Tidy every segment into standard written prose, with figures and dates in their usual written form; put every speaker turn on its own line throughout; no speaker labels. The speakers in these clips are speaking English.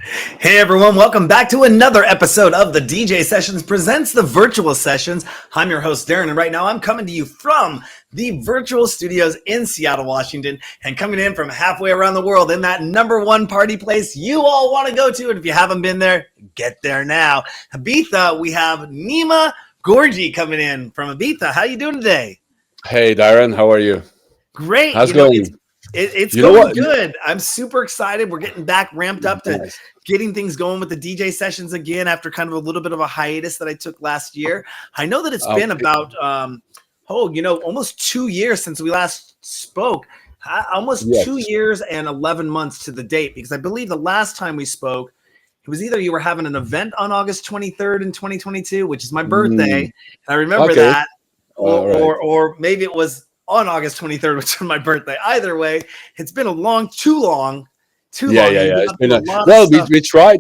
Hey everyone, welcome back to another episode of the DJ Sessions presents the Virtual Sessions. I'm your host Darren, and right now I'm coming to you from the virtual studios in Seattle, Washington, and coming in from halfway around the world in that number one party place you all want to go to. And if you haven't been there, get there now. Ibiza, we have Nima Gorji coming in from Ibiza. How you doing today?
Hey Darren, how are you?
Great.
How's it going?
It's going good. I'm super excited. We're getting back ramped up to getting things going with the DJ sessions again after kind of a little bit of a hiatus that I took last year. I know that it's been about, almost 2 years since we last spoke. Almost 2 years and 11 months to the date, because I believe the last time we spoke, it was either you were having an event on August 23rd in 2022, which is my birthday. And I remember that. Or maybe it was on August 23rd, which is my birthday. Either way, it's been too long.
Yeah. It's been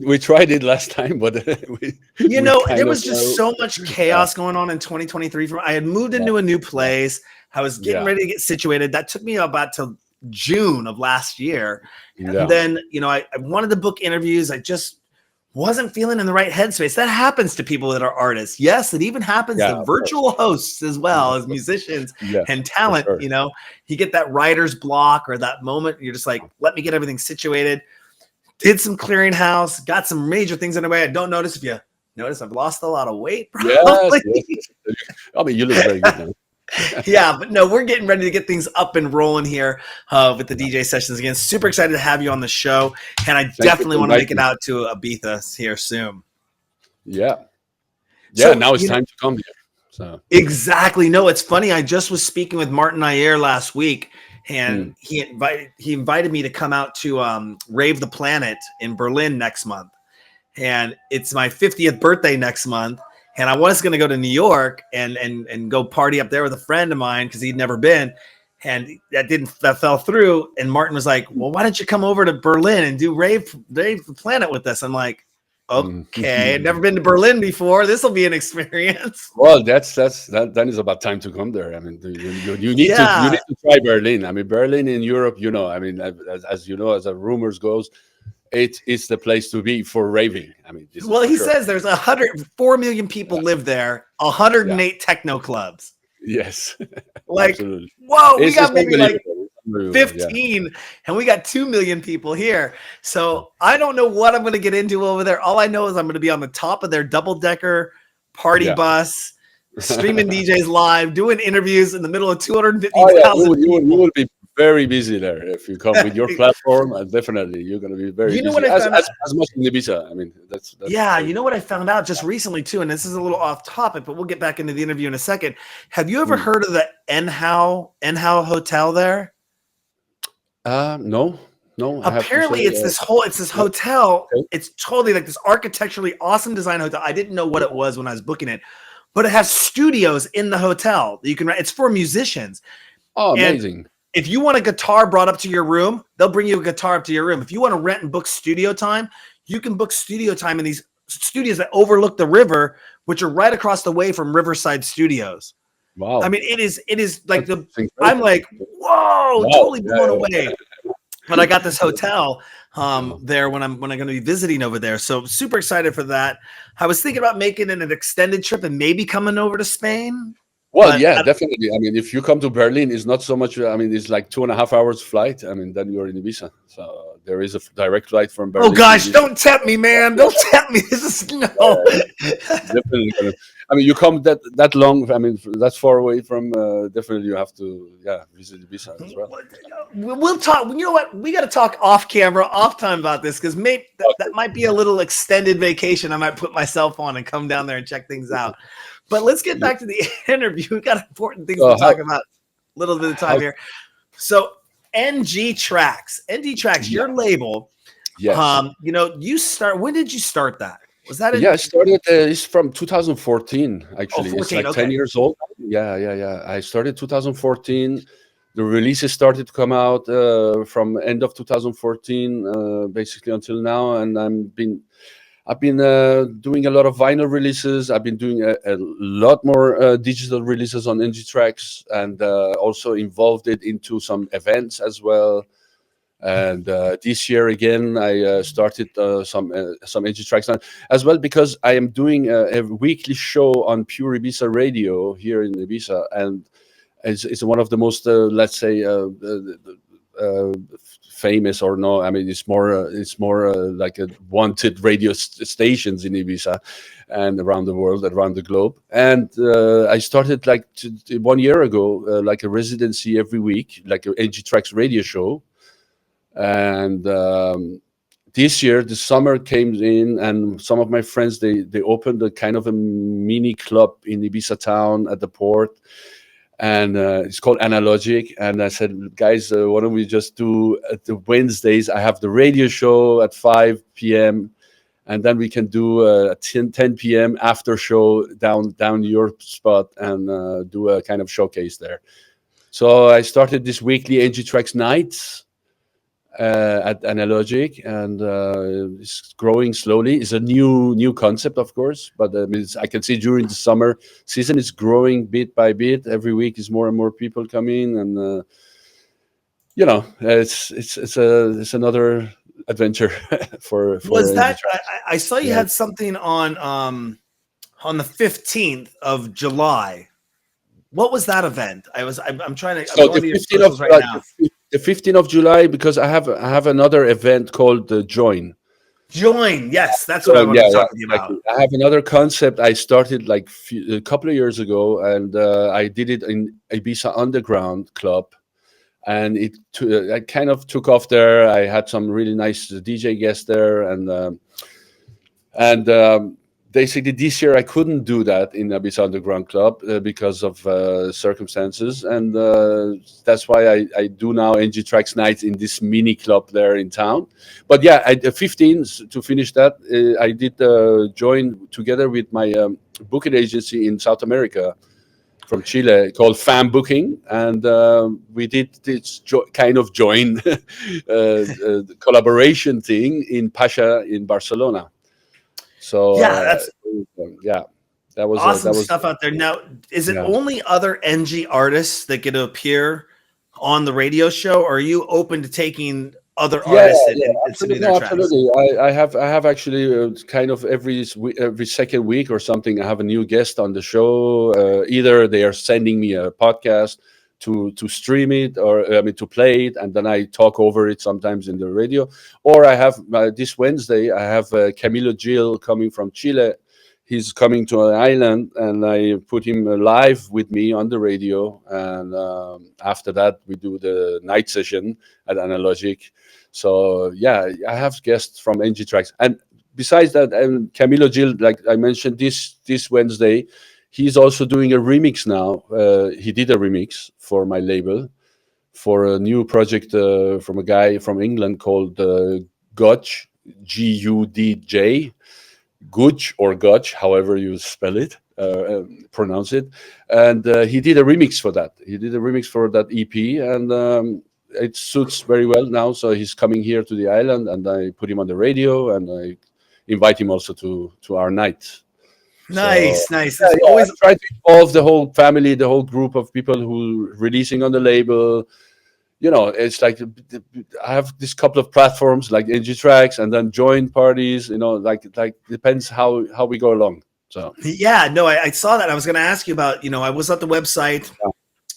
we tried it last time, but
there was just so much chaos going on in 2023. I had moved into a new place. I was getting ready to get situated. That took me about till June of last year. And then, I wanted to book interviews. I just wasn't feeling in the right headspace. That happens to people that are artists. Yes, it even happens to virtual hosts as well as musicians and talent. Sure. You get that writer's block or that moment. You're just like, let me get everything situated. Did some clearinghouse, got some major things underway. I don't notice if you notice I've lost a lot of weight. Probably.
Yes. I mean, you look very good now.
Yeah, but no, we're getting ready to get things up and rolling here with the DJ sessions again. Super excited to have you on the show, and I definitely want to make it out to Ibiza here soon.
Yeah. Now it's time to come here. So
exactly. No, it's funny. I just was speaking with Martin Ayer last week, and he invited me to come out to Rave the Planet in Berlin next month, and it's my 50th birthday next month. And I was going to go to New York and go party up there with a friend of mine because he'd never been. And that fell through. And Martin was like, well, why don't you come over to Berlin and do Rave the Planet with us? I'm like, okay, I've never been to Berlin before. This will be an experience.
Well, then it's about time to come there. I mean, you need to try Berlin. I mean, Berlin in Europe, as you know, as the rumors goes, it is the place to be for raving. I mean,
he says there's 4 million people live there, 108 techno clubs.
Yes.
Like,
absolutely.
Whoa, we got maybe like 15 and we got 2 million people here. So I don't know what I'm going to get into over there. All I know is I'm going to be on the top of their double-decker party bus, streaming DJs live, doing interviews in the middle of 250,000
people. You will be very busy there if you come with your platform. Definitely, you're going to be very busy. As much in Ibiza. I mean, that's
you know what I found out just recently too, and this is a little off topic, but we'll get back into the interview in a second. Have you ever heard of the Enhau Hotel there?
No.
Apparently, it's this hotel. Okay. It's totally like this architecturally awesome design hotel. I didn't know what it was when I was booking it, but it has studios in the hotel that you can rent. It's for musicians.
Oh, amazing.
And if you want a guitar brought up to your room, they'll bring you a guitar up to your room. If you want to rent and book studio time, you can book studio time in these studios that overlook the river, which are right across the way from Riverside Studios.
Wow.
I mean, it is like I'm like, whoa, totally blown away. But I got this hotel there when I'm going to be visiting over there. So super excited for that. I was thinking about making it an extended trip and maybe coming over to Spain.
Well, definitely. I mean, if you come to Berlin, it's not so much. I mean, it's like 2.5 hours flight. I mean, then you're in Ibiza. So there is a direct flight from Berlin.
Oh gosh, don't tempt me, man! Don't tempt me. This is
definitely. I mean, you come that long. I mean, that's far away from. Definitely, you have to visit Ibiza as well.
We'll talk. You know what? We got to talk off camera, off time about this because maybe that might be a little extended vacation. I might put myself on and come down there and check things out. But let's get back to the interview. We got important things to talk about. A little bit of time here. So NG Tracks, your label.
Yes.
When did you start that? Was that?
I started. It's from 2014. Actually,
14,
it's like 10 years old. Yeah. I started 2014. The releases started to come out from end of 2014, basically until now, and I've been doing a lot of vinyl releases. I've been doing a lot more digital releases on NG Tracks, and also involved it into some events as well. And this year again, I started some NG tracks as well, because I am doing a weekly show on Pure Ibiza Radio here in Ibiza, and it's one of the most let's say famous, or no, I mean it's more like a wanted radio stations in Ibiza and around the world, around the globe. And I started like 1 year ago, like a residency every week, like an NG Tracks radio show. And this year the summer came in, and some of my friends, they opened a kind of a mini club in Ibiza town at the port, and it's called Analogic. And I said, guys, why don't we just do at the Wednesdays, I have the radio show at 5 p.m, and then we can do a 10 p.m. after show down your spot, and do a kind of showcase there. So I started this weekly NG Tracks nights at Analogic, and it's growing slowly. It's a new concept, of course, but I can see during the summer season it's growing bit by bit. Every week is more and more people coming, and it's another adventure for.
Was that I saw you had something on the 15th of July. What was that event? I'm trying to.
So the 15th of right now. The 15th of July, because I have another event called Join.
Join, yes, that's what I want to talk to you about.
I have another concept I started like a couple of years ago, and I did it in Ibiza Underground Club, and I kind of took off there. I had some really nice DJ guests there, and basically this year I couldn't do that in Ibiza Underground Club because of circumstances, and that's why I do now NG Tracks nights in this mini club there in town. But yeah, 15, to finish that, I did join together with my booking agency in South America from Chile called Fan Booking, and we did this kind of join collaboration thing in Pasha in Barcelona. So
that was awesome. That was stuff out there. Now, is it only other NG artists that get to appear on the radio show, or are you open to taking other artists and submitting their tracks?
Absolutely. I have actually kind of every second week or something, I have a new guest on the show. Either they are sending me a podcast to stream it, or to play it, and then I talk over it sometimes in the radio. Or I have this Wednesday, I have Camilo Gil coming from Chile. He's coming to an island, and I put him live with me on the radio. And after that, we do the night session at Analogic. So yeah, I have guests from NG Tracks. And besides that, Camilo Gil, like I mentioned, this Wednesday, he's also doing a remix now. He did a remix for my label for a new project from a guy from England called Gudj, Gudj, Gudj or Gudj, however you spell it, pronounce it. And he did a remix for that. He did a remix for that EP, and it suits very well now. So he's coming here to the island, and I put him on the radio, and I invite him also to our night.
Nice.
Yeah, always try to involve the whole family, the whole group of people who releasing on the label. It's like I have this couple of platforms like NG Tracks, and then join parties. Like depends how we go along. So
I saw that. I was going to ask you about. I was at the website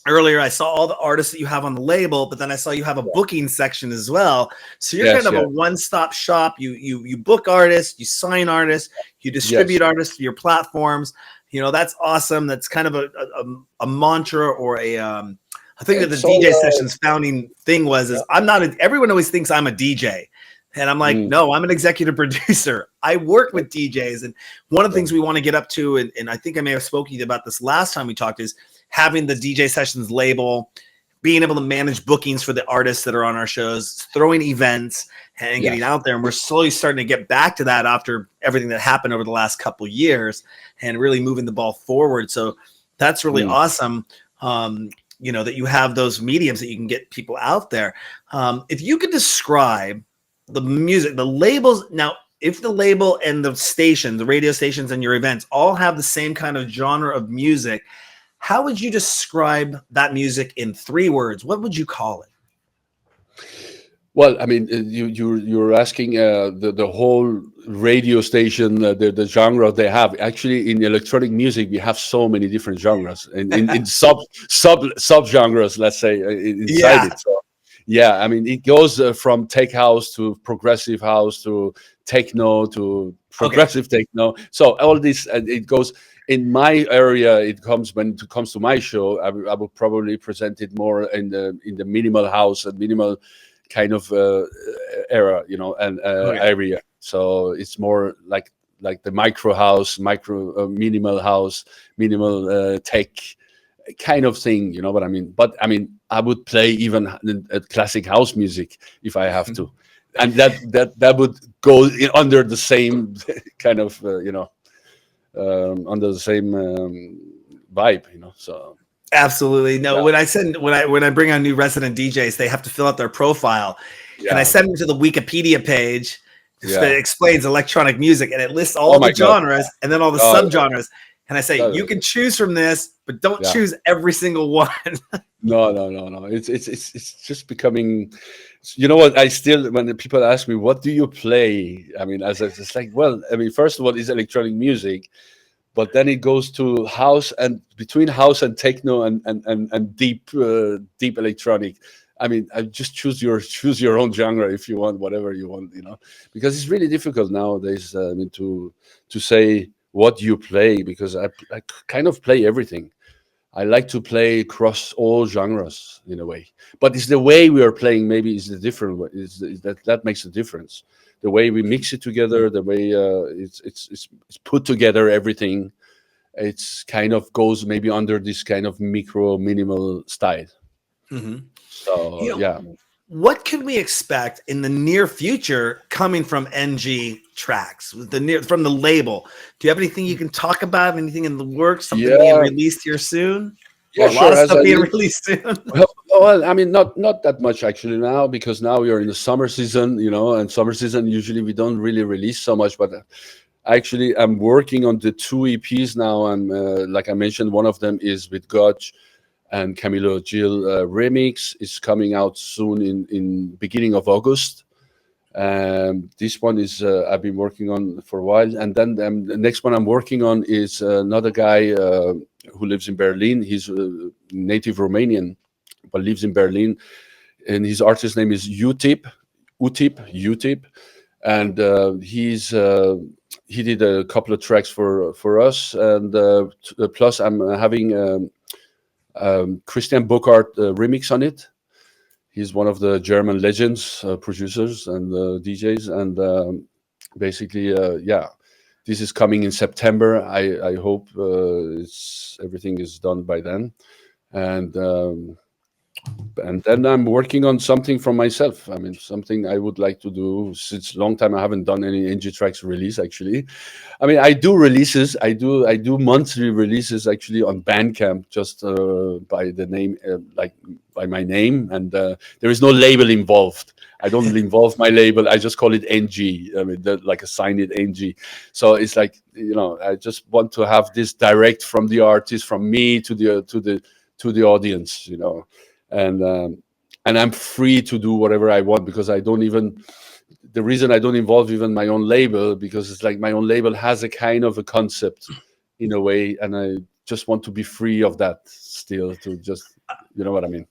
earlier. I saw all the artists that you have on the label, but then I saw you have a booking section as well. So you're kind of a one-stop shop. You book artists, you sign artists, you distribute artists to your platforms. That's awesome. That's kind of a mantra, or I think that the DJ Sessions founding thing is I'm not everyone always thinks I'm a DJ. And I'm like, no, I'm an executive producer. I work with DJs. And one of the things we want to get up to, and I think I may have spoken to you about this last time we talked, is having the DJ Sessions label, being able to manage bookings for the artists that are on our shows, throwing events and getting out there. And we're slowly starting to get back to that after everything that happened over the last couple of years, and really moving the ball forward. So that's really awesome. That you have those mediums that you can get people out there. If you could describe the music, the labels. Now, if the label and the station, the radio stations and your events all have the same kind of genre of music, how would you describe that music in 3 words? What would you call it?
Well, I mean, you're asking the whole radio station, the genre they have. Actually, in electronic music, we have so many different genres in sub genres. Let's say inside
Yeah.
it. So, yeah, I mean, it goes from tech house to progressive house to techno to
Okay.
progressive techno. So all this, it goes in my area. It comes when it comes to my show. I will probably present it more in the minimal house and minimal kind of era, you know, and
Okay.
area. So it's more like the micro house, minimal house, minimal tech kind of thing, you know what I mean? But I mean, I would play even classic house music if I have to, and that would go under the same kind of under the same vibe, you know. So
Absolutely. No,
yeah,
when I bring on new resident DJs, they have to fill out their profile, and I
yeah,
send them to the Wikipedia page that
yeah.
explains electronic music, and it lists
Oh
all
my
the
God.
genres and then all the
Oh,
subgenres. And I say, you can choose from this, but don't
yeah.
choose every single one.
No. It's just becoming. You know what? I still, when the people ask me, "What do you play?" I mean, as it's like, well, I mean, first of all, it's electronic music, but then it goes to house, and between house and techno and deep electronic. I mean, I just choose your own genre if you want, whatever you want, you know, because it's really difficult nowadays. I mean, to say what you play, because I kind of play everything. I like to play across all genres in a way, but it's the way we are playing. Maybe is the different way. Is that makes a difference? The way we mix it together, the way it's put together, everything. It's kind of goes maybe under this kind of minimal style.
Mhm. You
So
know,
yeah,
what can we expect in the near future coming from NG Tracks, from the label? Do you have anything you can talk about? Anything in the works? Something being
yeah,
released here soon, or
yeah,
a lot
sure.
of
As
stuff
I
being
mentioned,
released soon?
well, I mean, not that much actually now, because now we are in the summer season, you know, and summer season usually we don't really release so much, but actually, I'm working on the two EPs now. I'm like I mentioned, one of them is with Gotch and Camilo Gil. Remix is coming out soon in beginning of August. This one is I've been working on for a while, and then the next one I'm working on is another guy who lives in Berlin. He's native Romanian, but lives in Berlin, and his artist name is Utip, and he did a couple of tracks for us, and plus I'm having Christian Burkhardt remix on it. He's one of the German legends, producers and DJs, and basically, yeah, this is coming in September. I hope everything is done by then, and then I'm working on something from myself. I mean, something I would like to do since a long time. I haven't done any NG Tracks release actually. I mean, I do releases. I do monthly releases actually on Bandcamp, just by the name, like by my name, and there is no label involved. I don't involve my label. I just call it NG. I mean, like assign it NG. So it's like, you know, I just want to have this direct from the artist, from me to the audience, you know, and I'm free to do whatever I want, because I don't even. The reason I don't involve even my own label, because it's like my own label has a kind of a concept in a way, and I just want to be free of that still, to just, you know what I mean.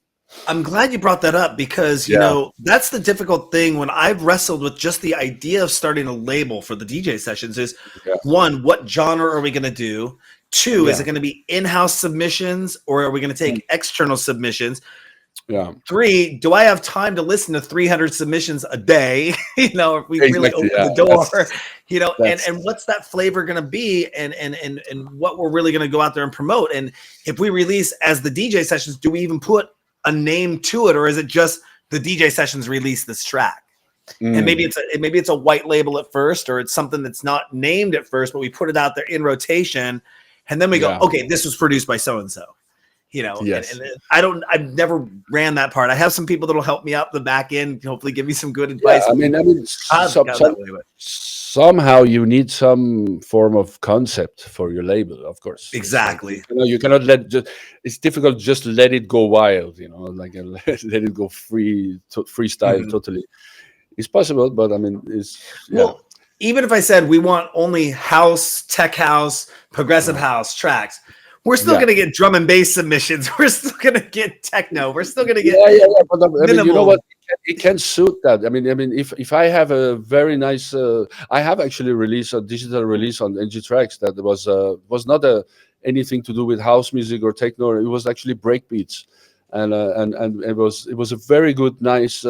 I'm glad you brought that up, because
Yeah,
that's the difficult thing when I've wrestled with just the idea of starting a label for the DJ sessions is,
yeah,
one, what genre are we going to do? Two, is
yeah,
it going to be in-house submissions, or are we going to
mm,
take external submissions?
yeah,
Three, do I have time to listen to 300 submissions a day? If we really
exactly.
open
Yeah,
the door, and
that's
what's that flavor going to be, and what we're really going to go out there and promote. And if we release as the DJ sessions, do we even put a name to it, or is it just the DJ sessions release this track? And maybe
mm,
it's a white label at first, or it's something that's not named at first, but we put it out there in rotation, and then we go,
yeah,
okay, this was produced by so and so.
yes,
And I've never ran that part. I have some people that'll help me out the back end, hopefully give me some good
yeah.
advice.
I mean,
I've got that way, but
somehow you need some form of concept for your label, of course.
Exactly.
It's like, you cannot let just, it's difficult just let it go wild, like let it go freestyle totally. It's possible, but I mean,
well, even if I said we want only house, tech house, progressive house tracks, we're still going to get drum and bass submissions. We're still going to get techno. We're still going to get
But I mean, you know what? It can suit that. I mean, if I have a very nice, I have actually released a digital release on NG Tracks that was not anything to do with house music or techno. It was actually breakbeats, and it was a very good, nice,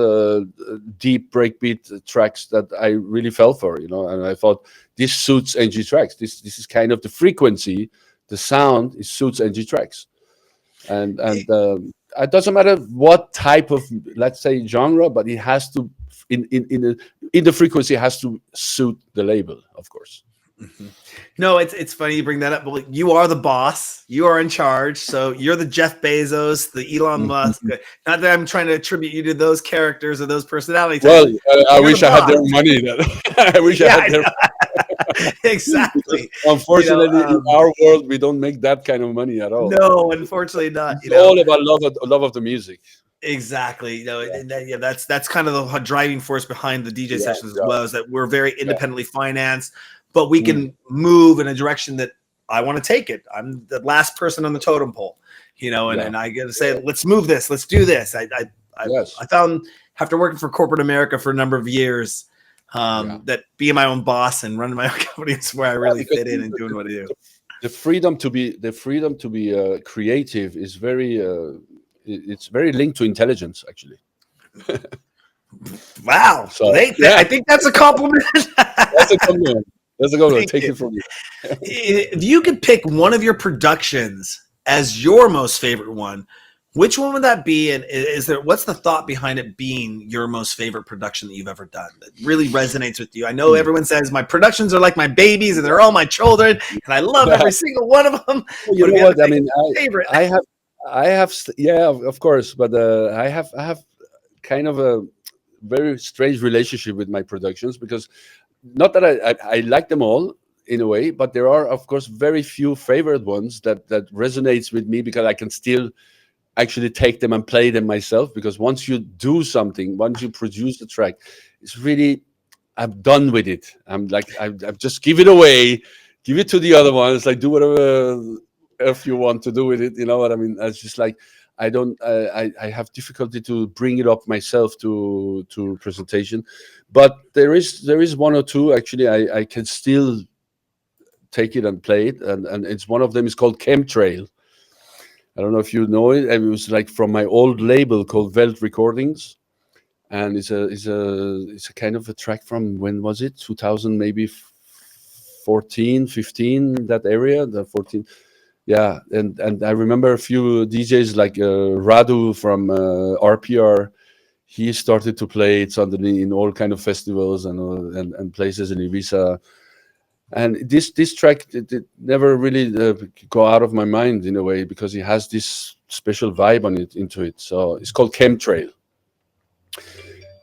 deep breakbeat tracks that I really fell for, and I thought this suits NG Tracks. This is kind of the frequency, the sound. It suits NG Tracks, and it doesn't matter what type of, let's say, genre, but it has to in the frequency has to suit the label, of course.
No, it's funny you bring that up. But you are the boss. You are in charge. So you're the Jeff Bezos, the Elon Musk. Not that I'm trying to attribute you to those characters or those personalities.
Well, I wish I had their money. I wish I had their
exactly.
Because unfortunately, in our world, we don't make that kind of money at all.
No, unfortunately not.
It's all about love of the music.
Exactly. That's kind of the driving force behind the DJ sessions as well, is that we're very independently financed, but we can move in a direction that I want to take it. I'm the last person on the totem pole, and I get to say, let's move this, let's do this. I found, after working for corporate America for a number of years, that being my own boss and running my own company is where I really fit in and doing what I do.
The freedom to be creative is very it's very linked to intelligence, actually.
Wow. So I think that's a compliment.
That's a compliment. Take it from me.
If you could pick one of your productions as your most favorite one, which one would that be? And what's the thought behind it being your most favorite production that you've ever done that really resonates with you? I know everyone says my productions are like my babies and they're all my children, and I love every single one of them.
You know what? I mean, I have, of course, but I have kind of a very strange relationship with my productions, because not that I like them all in a way, but there are, of course, very few favorite ones that resonates with me, because I can still actually take them and play them myself. Because once you do something, once you produce the track, it's really, I'm done with it. I'm like, I just give it away, give it to the other ones, like do whatever if you want to do with it. You know what I mean? It's just like, I have difficulty to bring it up myself to presentation, but there is one or two actually I can still take it and play it, and it's one of them is called Chemtrail. I don't know if you know it. It was like from my old label called Welt Recordings, and it's a kind of a track from, when was it? 2000, maybe 14, 15, that area, the 14. Yeah, and I remember a few DJs like Radu from RPR. He started to play it suddenly in all kind of festivals and places in Ibiza. And this track it never really go out of my mind in a way, because it has this special vibe on it into it. So it's called Chemtrail.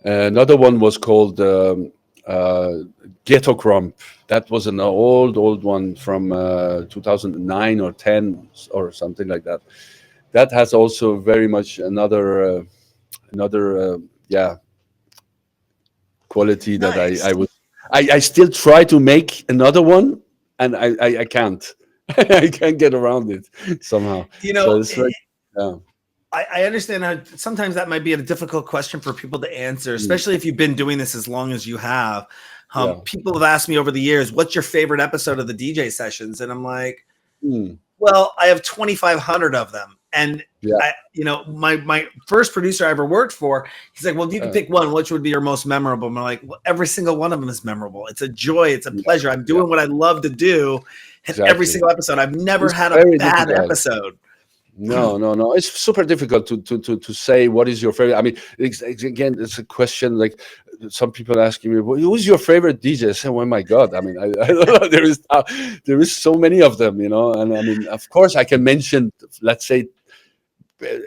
Another one was called Ghetto Crump. That was an old one from 2009 or 10 or something like that. That has also very much another quality that
nice.
I still try to make another one, and I can't. I can't get around it somehow. So it's like,
I understand how sometimes that might be a difficult question for people to answer, especially if you've been doing this as long as you have. People have asked me over the years, what's your favorite episode of the DJ sessions? And I'm like, well, I have 2,500 of them. And my first producer I ever worked for, he's like, well, if you can pick one, which would be your most memorable? And I'm like, well, every single one of them is memorable. It's a joy. It's a pleasure. I'm doing what I love to do. And every single episode, I've never had a bad episode.
No. It's super difficult to say what is your favorite. I mean, again, it's a question like some people asking me, well, who's your favorite DJ? I say, oh my God. I mean, I don't know. There is so many of them, And I mean, of course, I can mention, let's say,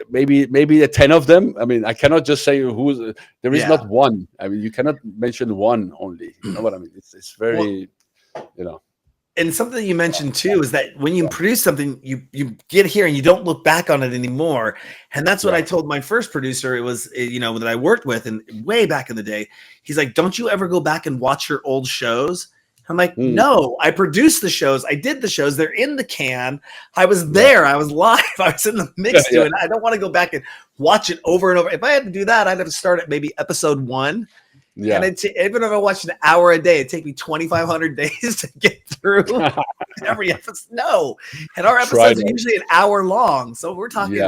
maybe 10 of them. I mean, I cannot just say who's. There is
Yeah.
not one. I mean, you cannot mention one only. You know what I mean? It's very, you know.
And something you mentioned too is that when you produce something, you get here and you don't look back on it anymore. And that's what I told my first producer. It was, you know, that I worked with, and way back in the day, he's like, "Don't you ever go back and watch your old shows?" I'm like, "No, I produced the shows. I did the shows. They're in the can. I was there. I was live. I was in the mix doing it. I don't want to go back and watch it over and over. If I had to do that, I'd have to start at maybe episode 1. Yeah. And even if I watched an hour a day, it'd take me 2,500 days to get through every episode. No. And our episodes are usually an hour long. So we're talking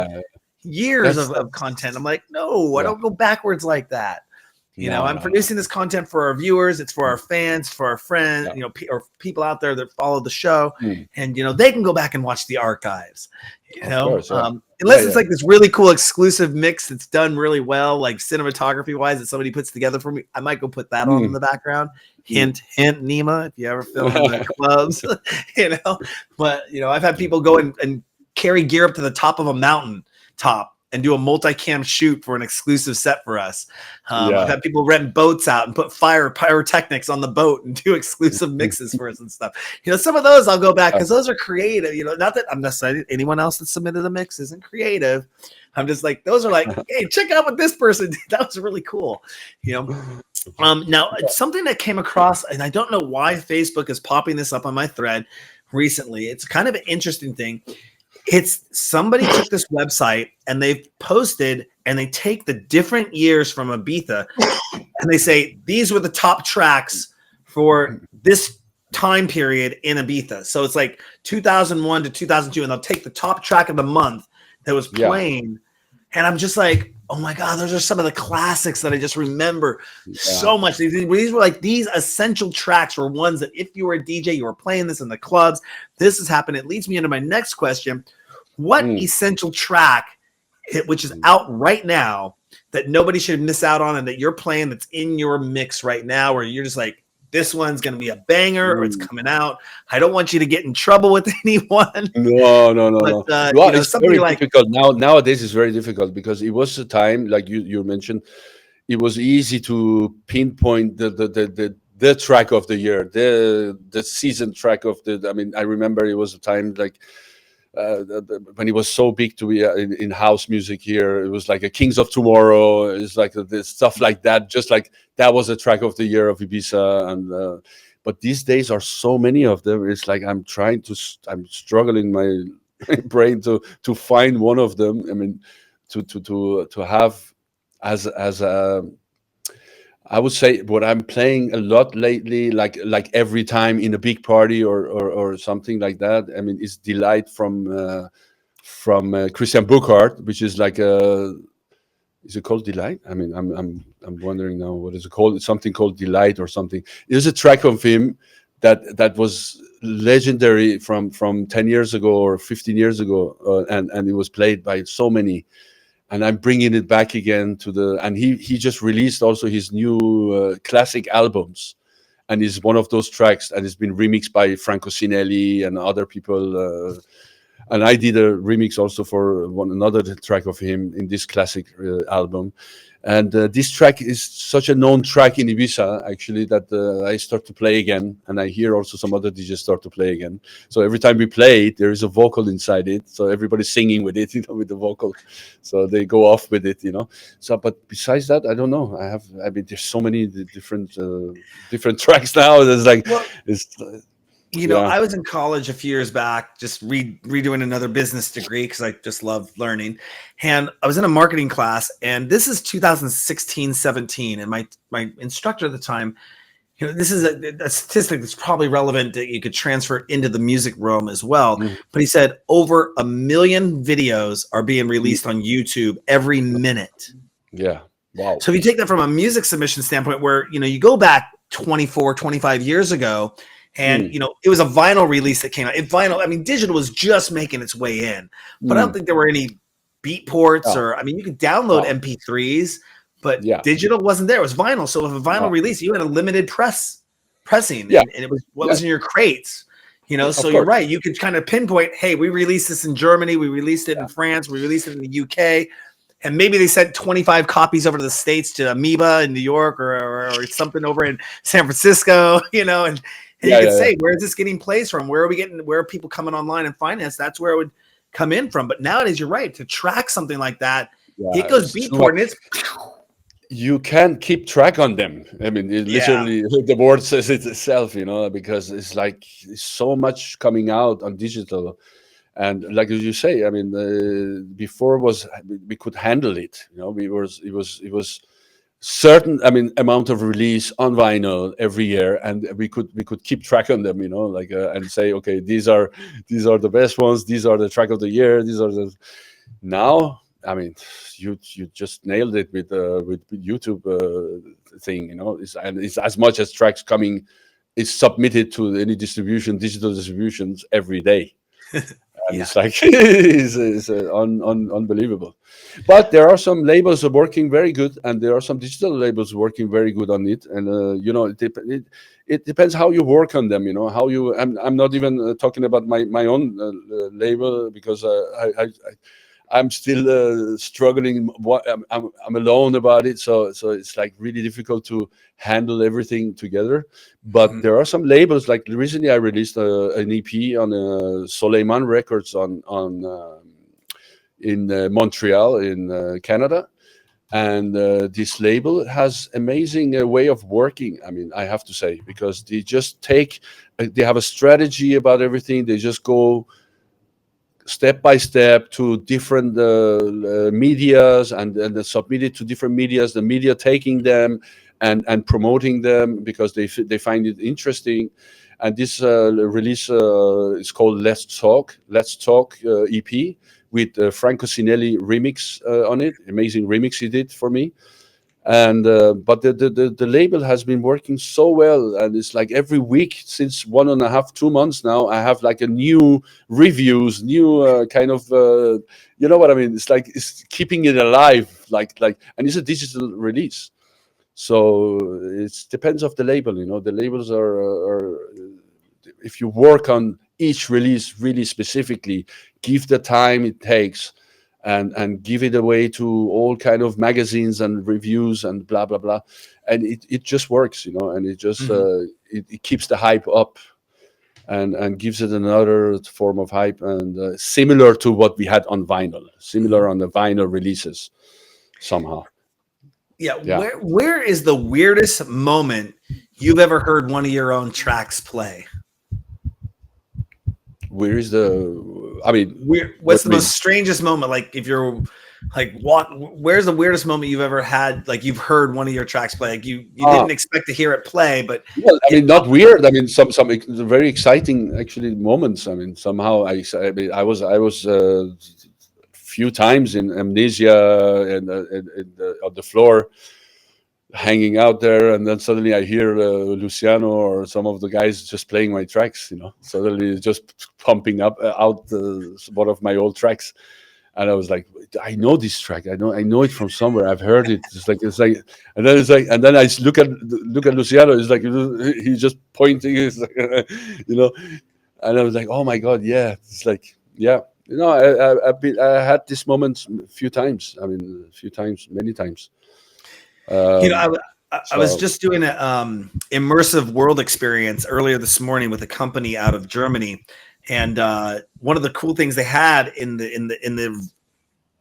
years of content. I'm like, no, I don't go backwards like that. You know, I'm producing this content for our viewers. It's for our fans, for our friends, you know, or people out there that follow the show. And, you know, they can go back and watch the archives, you know, unless it's like this really cool exclusive mix that's done really well, like cinematography wise, that somebody puts together for me. I might go put that on in the background. Hint, hint, Nima, if you ever film in the clubs, you know. But, you know, I've had people go and carry gear up to the top of a mountain top and do a multi-cam shoot for an exclusive set for us. I've had people rent boats out and put pyrotechnics on the boat and do exclusive mixes for us and stuff. You know, some of those I'll go back because those are creative. You know, not that I'm not saying anyone else that submitted a mix isn't creative. I'm just like, those are like, hey, check out what this person did. That was really cool. You know, now it's something that came across, and I don't know why Facebook is popping this up on my thread recently. It's kind of an interesting thing. It's somebody took this website and they've posted, and they take the different years from Ibiza and they say, these were the top tracks for this time period in Ibiza. So it's like 2001 to 2002, and they'll take the top track of the month that was playing. And I'm just like, oh my God, those are some of the classics that I just remember so much. These were like, these essential tracks were ones that if you were a DJ, you were playing this in the clubs. This has happened. It leads me into my next question. What essential track, which is out right now, that nobody should miss out on and that you're playing that's in your mix right now, where you're just like, this one's going to be a banger or it's coming out? I don't want you to get in trouble with anyone.
No.
But,
well,
you know,
it's very difficult. Nowadays it's very difficult because it was a time, like you mentioned, it was easy to pinpoint the track of the year, the season track of the. I mean, I remember it was a time like when it was so big to be in house music here. It was like a Kings of Tomorrow. It's like this stuff like that. Just like that was a track of the year of Ibiza. And but these days are so many of them. It's like I'm struggling my brain to find one of them. I mean, to have as a. I would say what I'm playing a lot lately, like every time in a big party or something like that. I mean, it's Delight from Christian Burkhardt, which is like is it called Delight? I mean, I'm wondering now, what is it called? It's something called Delight or something. There's a track of him that was legendary from 10 years ago or 15 years ago, and it was played by so many. And I'm bringing it back again and he just released also his new classic albums, and it's one of those tracks, and it's been remixed by Franco Sinelli and other people. And I did a remix also for another track of him in this classic album. And this track is such a known track in Ibiza, actually, that I start to play again. And I hear also some other DJs start to play again. So every time we play it, there is a vocal inside it. So everybody's singing with it, with the vocal. So they go off with it, So, but besides that, I don't know. I mean, there's so many different tracks now. There's like,
I was in college a few years back, just redoing another business degree because I just love learning. And I was in a marketing class, and this is 2016, 17. And my instructor at the time, this is a statistic that's probably relevant that you could transfer into the music realm as well. But he said over 1 million videos are being released on YouTube every minute.
Yeah. Wow.
So if you take that from a music submission standpoint, where, you go back 24, 25 years ago, and, it was a vinyl release that came out. Digital was just making its way in. But I don't think there were any beat ports you could download MP3s, but digital wasn't there. It was vinyl. So with a vinyl release, you had a limited pressing. And it was what was in your crates. You know, so you're right. You could kind of pinpoint, hey, we released this in Germany, we released it in France, we released it in the UK, and maybe they sent 25 copies over to the States to Amoeba in New York or something over in San Francisco, you know, and you could say, where is this getting plays from? Where are people coming online and finance? That's where it would come in from. But nowadays, you're right, to track something like that, it goes Beatport and it's...
You can't keep track on them. I mean, literally, the word says it itself, you know, because it's like so much coming out on digital. And like you say, I mean, before we could handle it, you know, it was certain, I mean, amount of release on vinyl every year, and we could keep track on them, you know, like and say, okay, these are the best ones, these are the track of the year, these are the... Now, I mean, you just nailed it with YouTube thing, you know. It's as much as tracks coming, it's submitted to any digital distributions every day, and it's like it's unbelievable. But there are some labels working very good, and there are some digital labels working very good on it. And you know, it depends how you work on them. You know, how you. I'm not even talking about my own label, because I'm still struggling. I'm alone about it, so it's like really difficult to handle everything together. But there are some labels. Like recently, I released an EP on Soleiman Records in Montreal, in Canada, and this label has amazing way of working. I mean, I have to say, because they just they have a strategy about everything. They just go step by step to different medias and submit it to different medias, the media taking them and promoting them because they find it interesting. And this release is called Let's Talk EP with Franco Sinelli remix on it. Amazing remix he did for me. And but the label has been working so well, and it's like every week since 1.5-2 months now, I have like a new reviews, new kind of you know what I mean. It's like it's keeping it alive, like, and it's a digital release, so it depends of the label. You know, the labels are if you work on each release really specifically, give the time it takes. And give it away to all kind of magazines and reviews and blah blah blah, and it just works, you know, and it just it keeps the hype up and gives it another form of hype, and similar to what we had on vinyl, similar on the vinyl releases somehow.
Yeah. Where is the weirdest moment you've ever heard one of your own tracks play?
Where is
what's the most strangest moment? Like, if you're like, where's the weirdest moment you've ever had? Like, you've heard one of your tracks play, like you didn't expect to hear it play, but
I mean, not weird. I mean, some very exciting actually moments. I mean, somehow I was few times in Amnesia and on the floor, hanging out there, and then suddenly I hear Luciano or some of the guys just playing my tracks, you know. Suddenly just pumping out one of my old tracks, and I was like, I know this track, I know it from somewhere, I've heard it. It's like, and then I look at Luciano. It's like he's just pointing. It's like, you know, and I was like, oh my god, yeah. It's like, yeah, you know, I had this moment a few times. I mean, many times.
You know, I was just doing an immersive world experience earlier this morning with a company out of Germany, and one of the cool things they had in the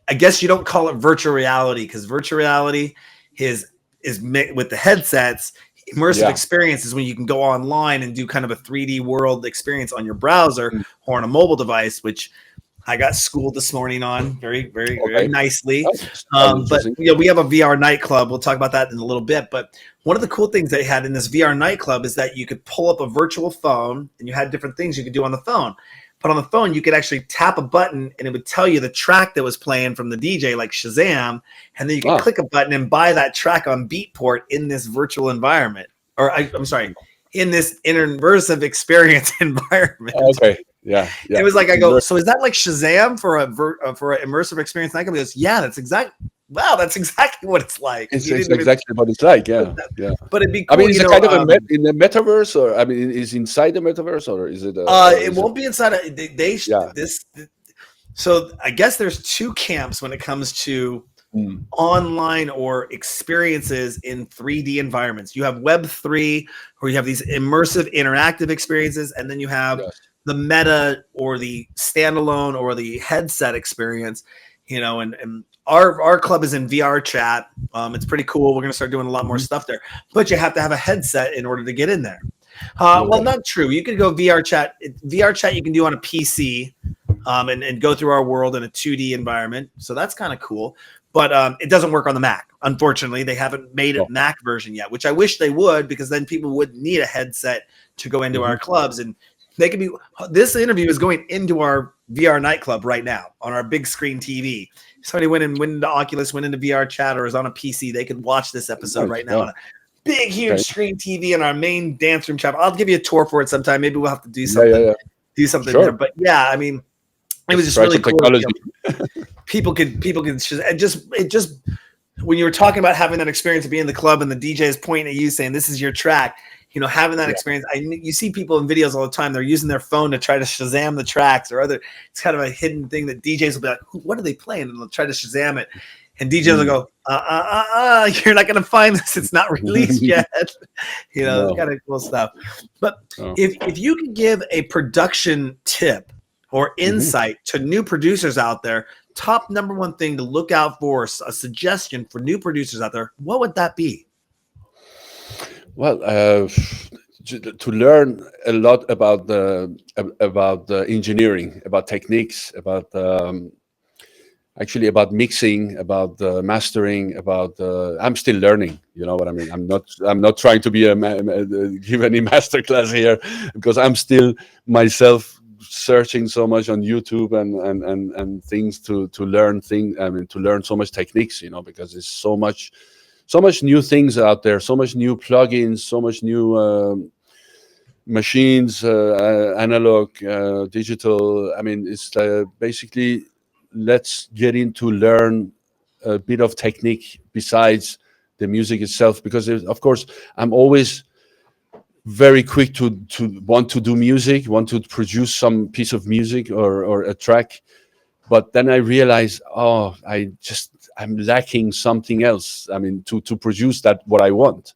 I guess you don't call it virtual reality, because virtual reality is with the headsets. Immersive experience is when you can go online and do kind of a 3D world experience on your browser or on a mobile device, which I got schooled this morning on very nicely. But you know, we have a VR nightclub. We'll talk about that in a little bit. But one of the cool things they had in this VR nightclub is that you could pull up a virtual phone, and you had different things you could do on the phone. But on the phone, you could actually tap a button, and it would tell you the track that was playing from the DJ, like Shazam. And then you could click a button and buy that track on Beatport in this virtual environment. Or I'm sorry, in this immersive experience environment.
Okay. Yeah.
It was like, I go, so is that like Shazam for an immersive experience? And I go, yeah, that's exact. wow, that's exactly what it's like.
It's exactly what it's like. Yeah, yeah.
But it'd be cool.
I mean, is it kind of in the metaverse, or I mean, is inside the metaverse, or is it?
It won't be inside. So I guess there's two camps when it comes to online or experiences in 3D environments. You have Web3, where you have these immersive, interactive experiences, and then you have the meta or the standalone or the headset experience. You know, and our club is in VR chat. It's pretty cool. We're gonna start doing a lot more stuff there, but you have to have a headset in order to get in there. Well, not true. You could go VR chat. VR chat you can do on a PC, and go through our world in a 2D environment. So that's kind of cool. But it doesn't work on the Mac. Unfortunately, they haven't made a Mac version yet, which I wish they would, because then people wouldn't need a headset to go into our clubs. And they could be. This interview is going into our VR nightclub right now on our big screen TV. Somebody went into Oculus, went into VR chat, or is on a PC. They could watch this episode right now on a big, huge screen TV in our main dance room channel. I'll give you a tour for it sometime. Maybe we'll have to do something. Do something there. But yeah, I mean, it was just really cool. You know, people could just when you were talking about having that experience of being in the club and the DJ is pointing at you saying this is your track, you know, having that experience. You see people in videos all the time, they're using their phone to try to Shazam the tracks or other. It's kind of a hidden thing that DJs will be like, what are they playing? And they'll try to Shazam it. And DJs will go, you're not going to find this. It's not released yet. You know, it's kind of cool stuff. But if you could give a production tip or insight to new producers out there, top number one thing to look out for, a suggestion for new producers out there, what would that be?
Well, to learn a lot about the engineering, about techniques, about actually about mixing, about mastering, about I'm still learning. You know what I mean? I'm not trying to be give any masterclass here, because I'm still myself searching so much on YouTube and things to learn things. I mean, to learn so much techniques, you know, because there's so much new things out there, so much new plugins, so much new machines, analog, digital. I mean, it's basically, let's get into learn a bit of technique besides the music itself, because of course I'm always very quick to want to do music, want to produce some piece of music or a track, but then I realize, I'm lacking something else. I mean, to produce that what I want,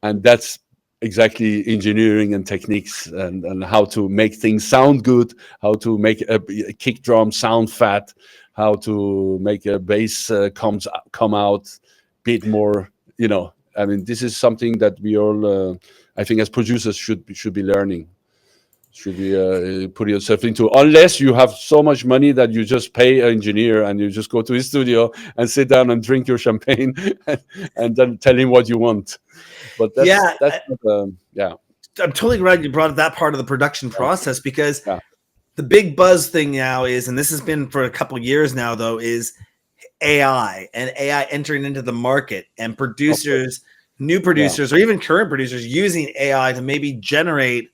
and that's exactly engineering and techniques and how to make things sound good, how to make a kick drum sound fat, how to make a bass come out a bit more, you know. I mean, this is something that we all, I think, as producers should be learning. Should be put yourself into, unless you have so much money that you just pay an engineer and you just go to his studio and sit down and drink your champagne and then tell him what you want. But that's
I'm totally glad you brought up that part of the production process, because the big buzz thing now is, and this has been for a couple of years now though, is AI and AI entering into the market, and producers, new producers, or even current producers using AI to maybe generate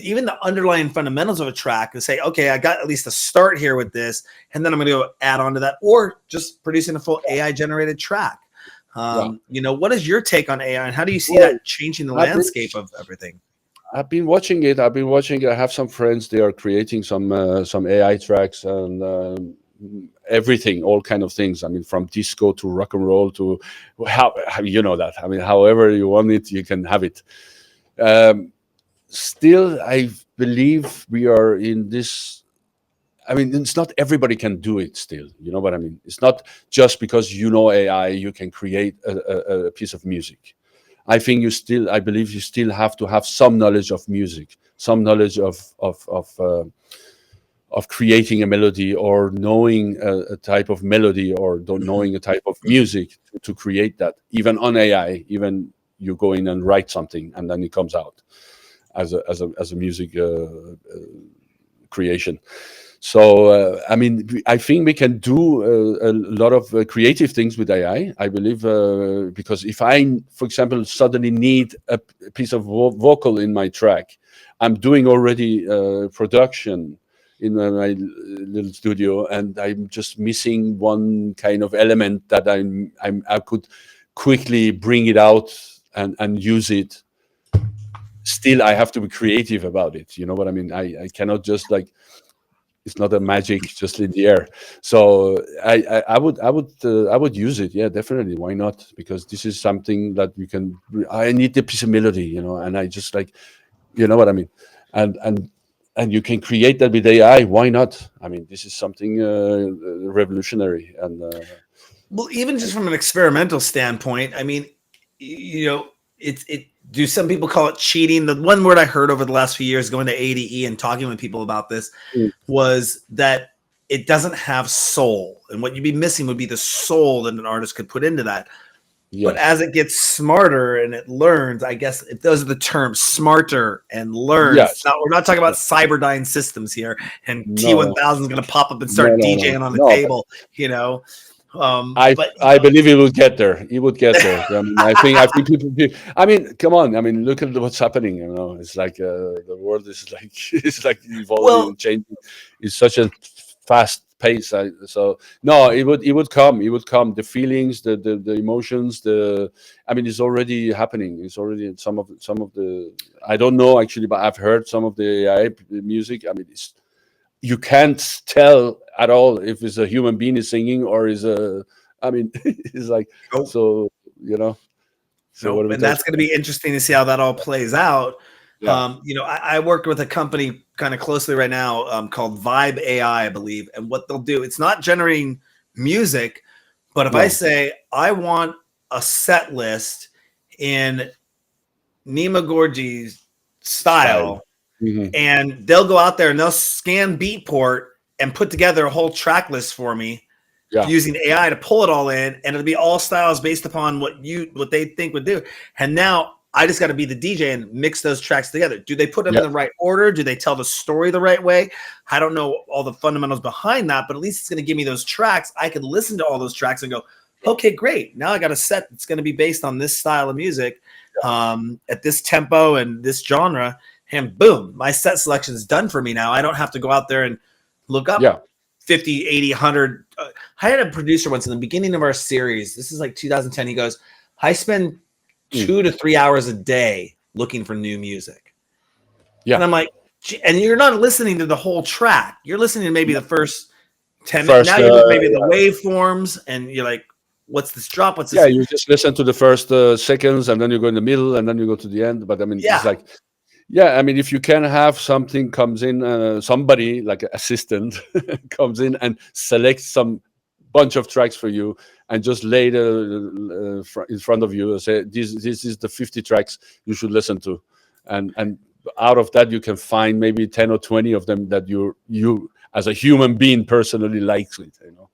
even the underlying fundamentals of a track and say, okay, I got at least a start here with this, and then I'm going to go add on to that, or just producing a full AI generated track. You know, what is your take on AI, and how do you see that changing the landscape of everything?
I've been watching it. I have some friends, they are creating some AI tracks and everything, all kind of things. I mean, from disco to rock and roll to how you know that. I mean, however you want it, you can have it. Still, I believe we are in this. I mean, it's not everybody can do it still. You know what I mean? It's not just because you know AI, you can create a piece of music. I believe you still have to have some knowledge of music, some knowledge of creating a melody, or knowing a type of melody, or knowing a type of music to create that. Even on AI, even you go in and write something and then it comes out as a music creation. So I mean, I think we can do a lot of creative things with AI. I believe, because if I, for example, suddenly need a piece of vocal in my track, I'm doing already production, in my little studio, and I'm just missing one kind of element that I could quickly bring it out and use it. Still, I have to be creative about it. You know what I mean? I cannot just like, it's not a magic just in the air. So I would use it. Yeah, definitely. Why not? Because this is something that you can. I need the piece of melody, you know, and I just like, you know what I mean, and you can create that with AI. Why not? I mean, this is something revolutionary. And
well, even just from an experimental standpoint, I mean, you know, it. Do some people call it cheating? The one word I heard over the last few years, going to ADE and talking with people about this, was that it doesn't have soul, and what you'd be missing would be the soul that an artist could put into that. Yes. But as it gets smarter and it learns, I guess if those are the terms, smarter and learns.
Yes.
Now, we're not talking about Cyberdyne systems here, and T1000 is going to pop up and start DJing on the table, you know.
I believe he would get there. He would get there. I mean, I think people. I mean, come on. I mean, look at what's happening. You know, it's like the world is like it's like evolving, changing. It's such a fast pace. So no, it would come. It would come. The feelings, the emotions. I mean, it's already happening. It's already some of the. I don't know actually, but I've heard some of the AI music. I mean, you can't tell at all if it's a human being is singing or is I mean, it's like, so, you know.
So and that's going to be interesting to see how that all plays out. Yeah. You know, I work with a company kind of closely right now called Vibe AI, I believe. And what they'll do, it's not generating music, but if I say, I want a set list in Nima Gorji's style. Mm-hmm. And they'll go out there and they'll scan Beatport and put together a whole track list for me using AI to pull it all in, and it'll be all styles based upon what they think would do. And now I just got to be the DJ and mix those tracks together. Do they put them in the right order? Do they tell the story the right way? I don't know all the fundamentals behind that, but at least it's going to give me those tracks. I can listen to all those tracks and go, okay, great. Now I got a set that's going to be based on this style of music at this tempo and this genre. And boom, my set selection is done for me now. I don't have to go out there and look up 50, 80, 100. I had a producer once in the beginning of our series. This is like 2010. He goes, I spend 2 to 3 hours a day looking for new music. Yeah. And I'm like, and you're not listening to the whole track. You're listening to maybe the first 10 minutes. Now you're maybe the waveforms, and you're like, what's this drop? What's this?
Yeah, you just listen to the first seconds, and then you go in the middle, and then you go to the end. But I mean, it's like, I mean, if you can have something comes in, somebody like an assistant comes in and selects some bunch of tracks for you and just lay in front of you and say, this is the 50 tracks you should listen to. And out of that, you can find maybe 10 or 20 of them that you as a human being personally likes it, you know.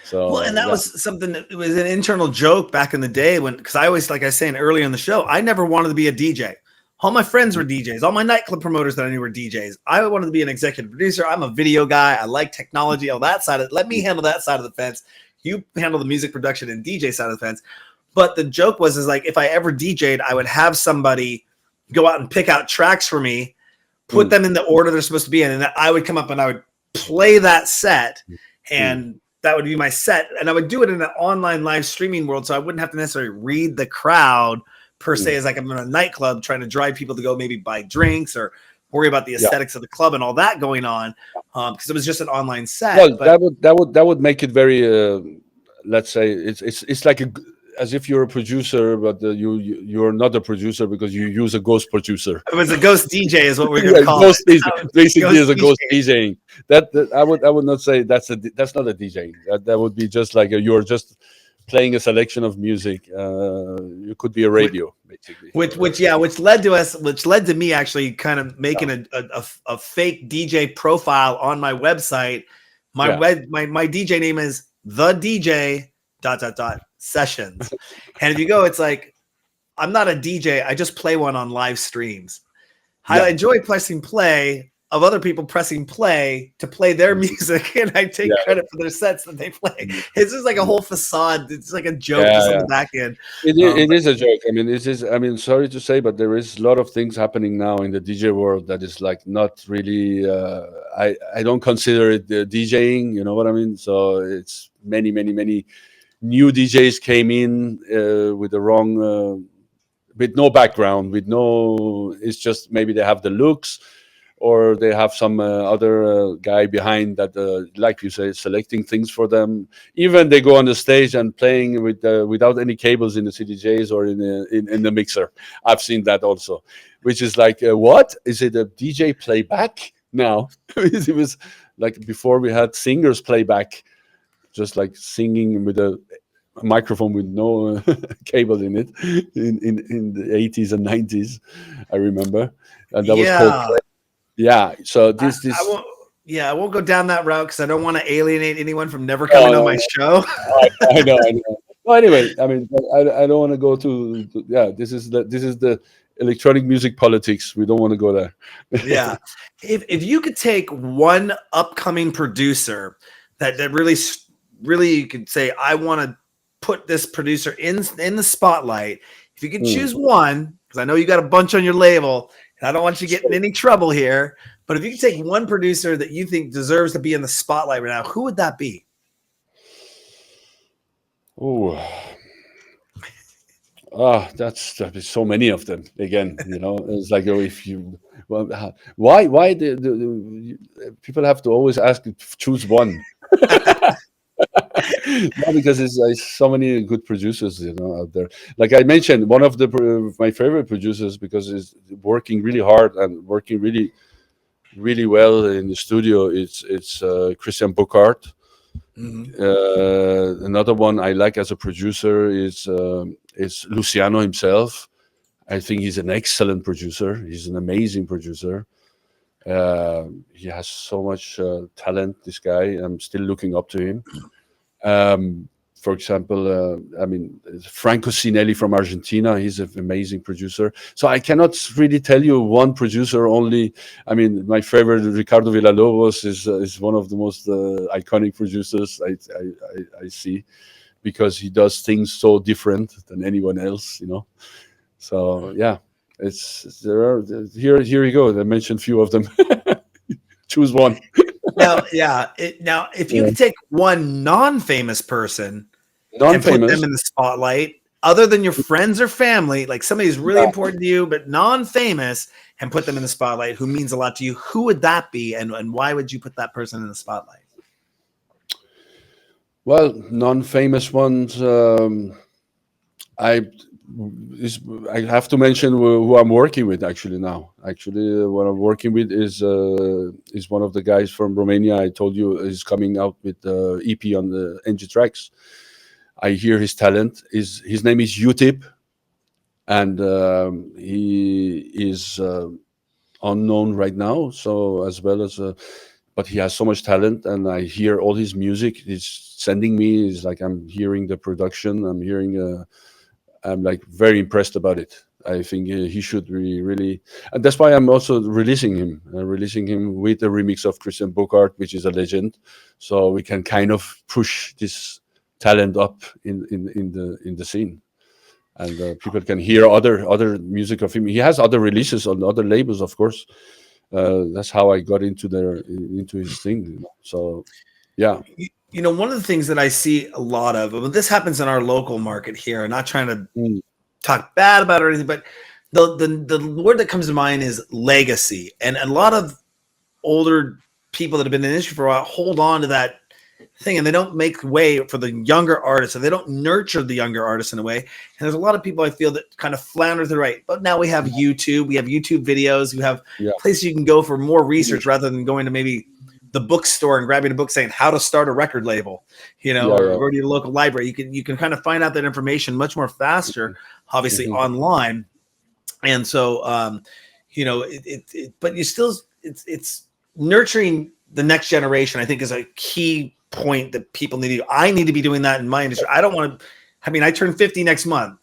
So,
well, and that was something that was an internal joke back in the day because I always, like I was saying earlier in the show, I never wanted to be a DJ. All my friends were DJs. All my nightclub promoters that I knew were DJs. I wanted to be an executive producer. I'm a video guy. I like technology. All that side. Let me handle that side of the fence. You handle the music production and DJ side of the fence. But the joke was like, if I ever DJ'd, I would have somebody go out and pick out tracks for me, put them in the order they're supposed to be in, and I would come up and I would play that set, and that would be my set. And I would do it in an online live streaming world, so I wouldn't have to necessarily read the crowd per se, as like I'm in a nightclub trying to drive people to go maybe buy drinks or worry about the aesthetics of the club and all that going on, because it was just an online set.
Well, that would make it very, let's say it's like as if you're a producer, but you're not a producer because you use a ghost producer.
It was a ghost DJ, is what we're going to call
ghost it. DJ, basically, is a ghost DJing. That I would not say that's not a DJing. That would be just like you're just playing a selection of music. You could be a radio, basically.
Which led to me actually kind of making a fake DJ profile on my website. My DJ name is the DJ ... sessions. And if you go, it's like, I'm not a DJ. I just play one on live streams. I enjoy pressing play of other people pressing play to play their music, and I take credit for their sets that they play. It's just like a whole facade. It's like a joke just on the back end.
It is a joke. I mean, it is. I mean, sorry to say, but there is a lot of things happening now in the DJ world that is like not really. I don't consider it DJing. You know what I mean? So it's many new DJs came in with the wrong, with no background, with no. It's just maybe they have the looks, or they have some other guy behind that, like you say, selecting things for them. Even they go on the stage and playing with without any cables in the CDJs or in the mixer. I've seen that also, which is like, what is it? A DJ playback now? It was like before we had singers playback, just like singing with a microphone with no cable in it in the 80s and 90s. I remember, and that was called. Yeah, so this
I won't go down that route because I don't want to alienate anyone from never coming on my show.
I know. Well, anyway, I mean, I don't want to go to this is the electronic music politics. We don't want to go there.
Yeah, if you could take one upcoming producer that really you could say, I want to put this producer in the spotlight. If you could choose one, because I know you got a bunch on your label. I don't want you to get in any trouble here, but if you could take one producer that you think deserves to be in the spotlight right now, who would that be?
There's so many of them. Again, it's like, if you, well, why the people have to always ask to choose one? No, because there's so many good producers, out there. Like I mentioned, one of my favorite producers, because he's working really hard and working really, really well in the studio. It's Christian Burkhardt. Another one I like as a producer is Luciano himself. I think he's an excellent producer. He's an amazing producer. He has so much talent. This guy, I'm still looking up to him. For example, I mean, Franco Sinelli from Argentina, he's an amazing producer. So I cannot really tell you one producer only. I mean, my favorite, Ricardo Villalobos, is one of the most iconic producers I see, because he does things so different than anyone else, So yeah, here you go. I mentioned a few of them. Choose one.
Now, if you could take one non-famous person and put them in the spotlight, other than your friends or family, like somebody who's really important to you, but non-famous, and put them in the spotlight, who means a lot to you, who would that be, and why would you put that person in the spotlight?
Well, non-famous ones, I have to mention who I'm working with actually now. Actually, what I'm working with is one of the guys from Romania. I told you is coming out with EP on the NG Tracks. I hear his talent. His name is Utip, and he is unknown right now. So as well as, but he has so much talent, and I hear all his music. He's sending me. It's like I'm hearing the production. I'm hearing. I'm like very impressed about it. I think he should be really, and that's why I'm also releasing him with a remix of Christian Burkhardt, which is a legend. So we can kind of push this talent up in the scene, and people can hear other music of him. He has other releases on other labels, of course. That's how I got into his thing. So, yeah.
One of the things that I see a lot of, but this happens in our local market here, I'm not trying to talk bad about it or anything, but the word that comes to mind is legacy. And a lot of older people that have been in the industry for a while hold on to that thing, and they don't make way for the younger artists, and they don't nurture the younger artists in a way. And there's a lot of people I feel that kind of flounder to the right. But now we have YouTube, we have YouTube videos, we have places you can go for more research rather than going to maybe the bookstore and grabbing a book saying how to start a record label, or go to your local library. You can kind of find out that information much more faster, obviously online. And so, but you still, it's nurturing the next generation, I think, is a key point that people need to do. I need to be doing that in my industry. I don't want to, I turn 50 next month.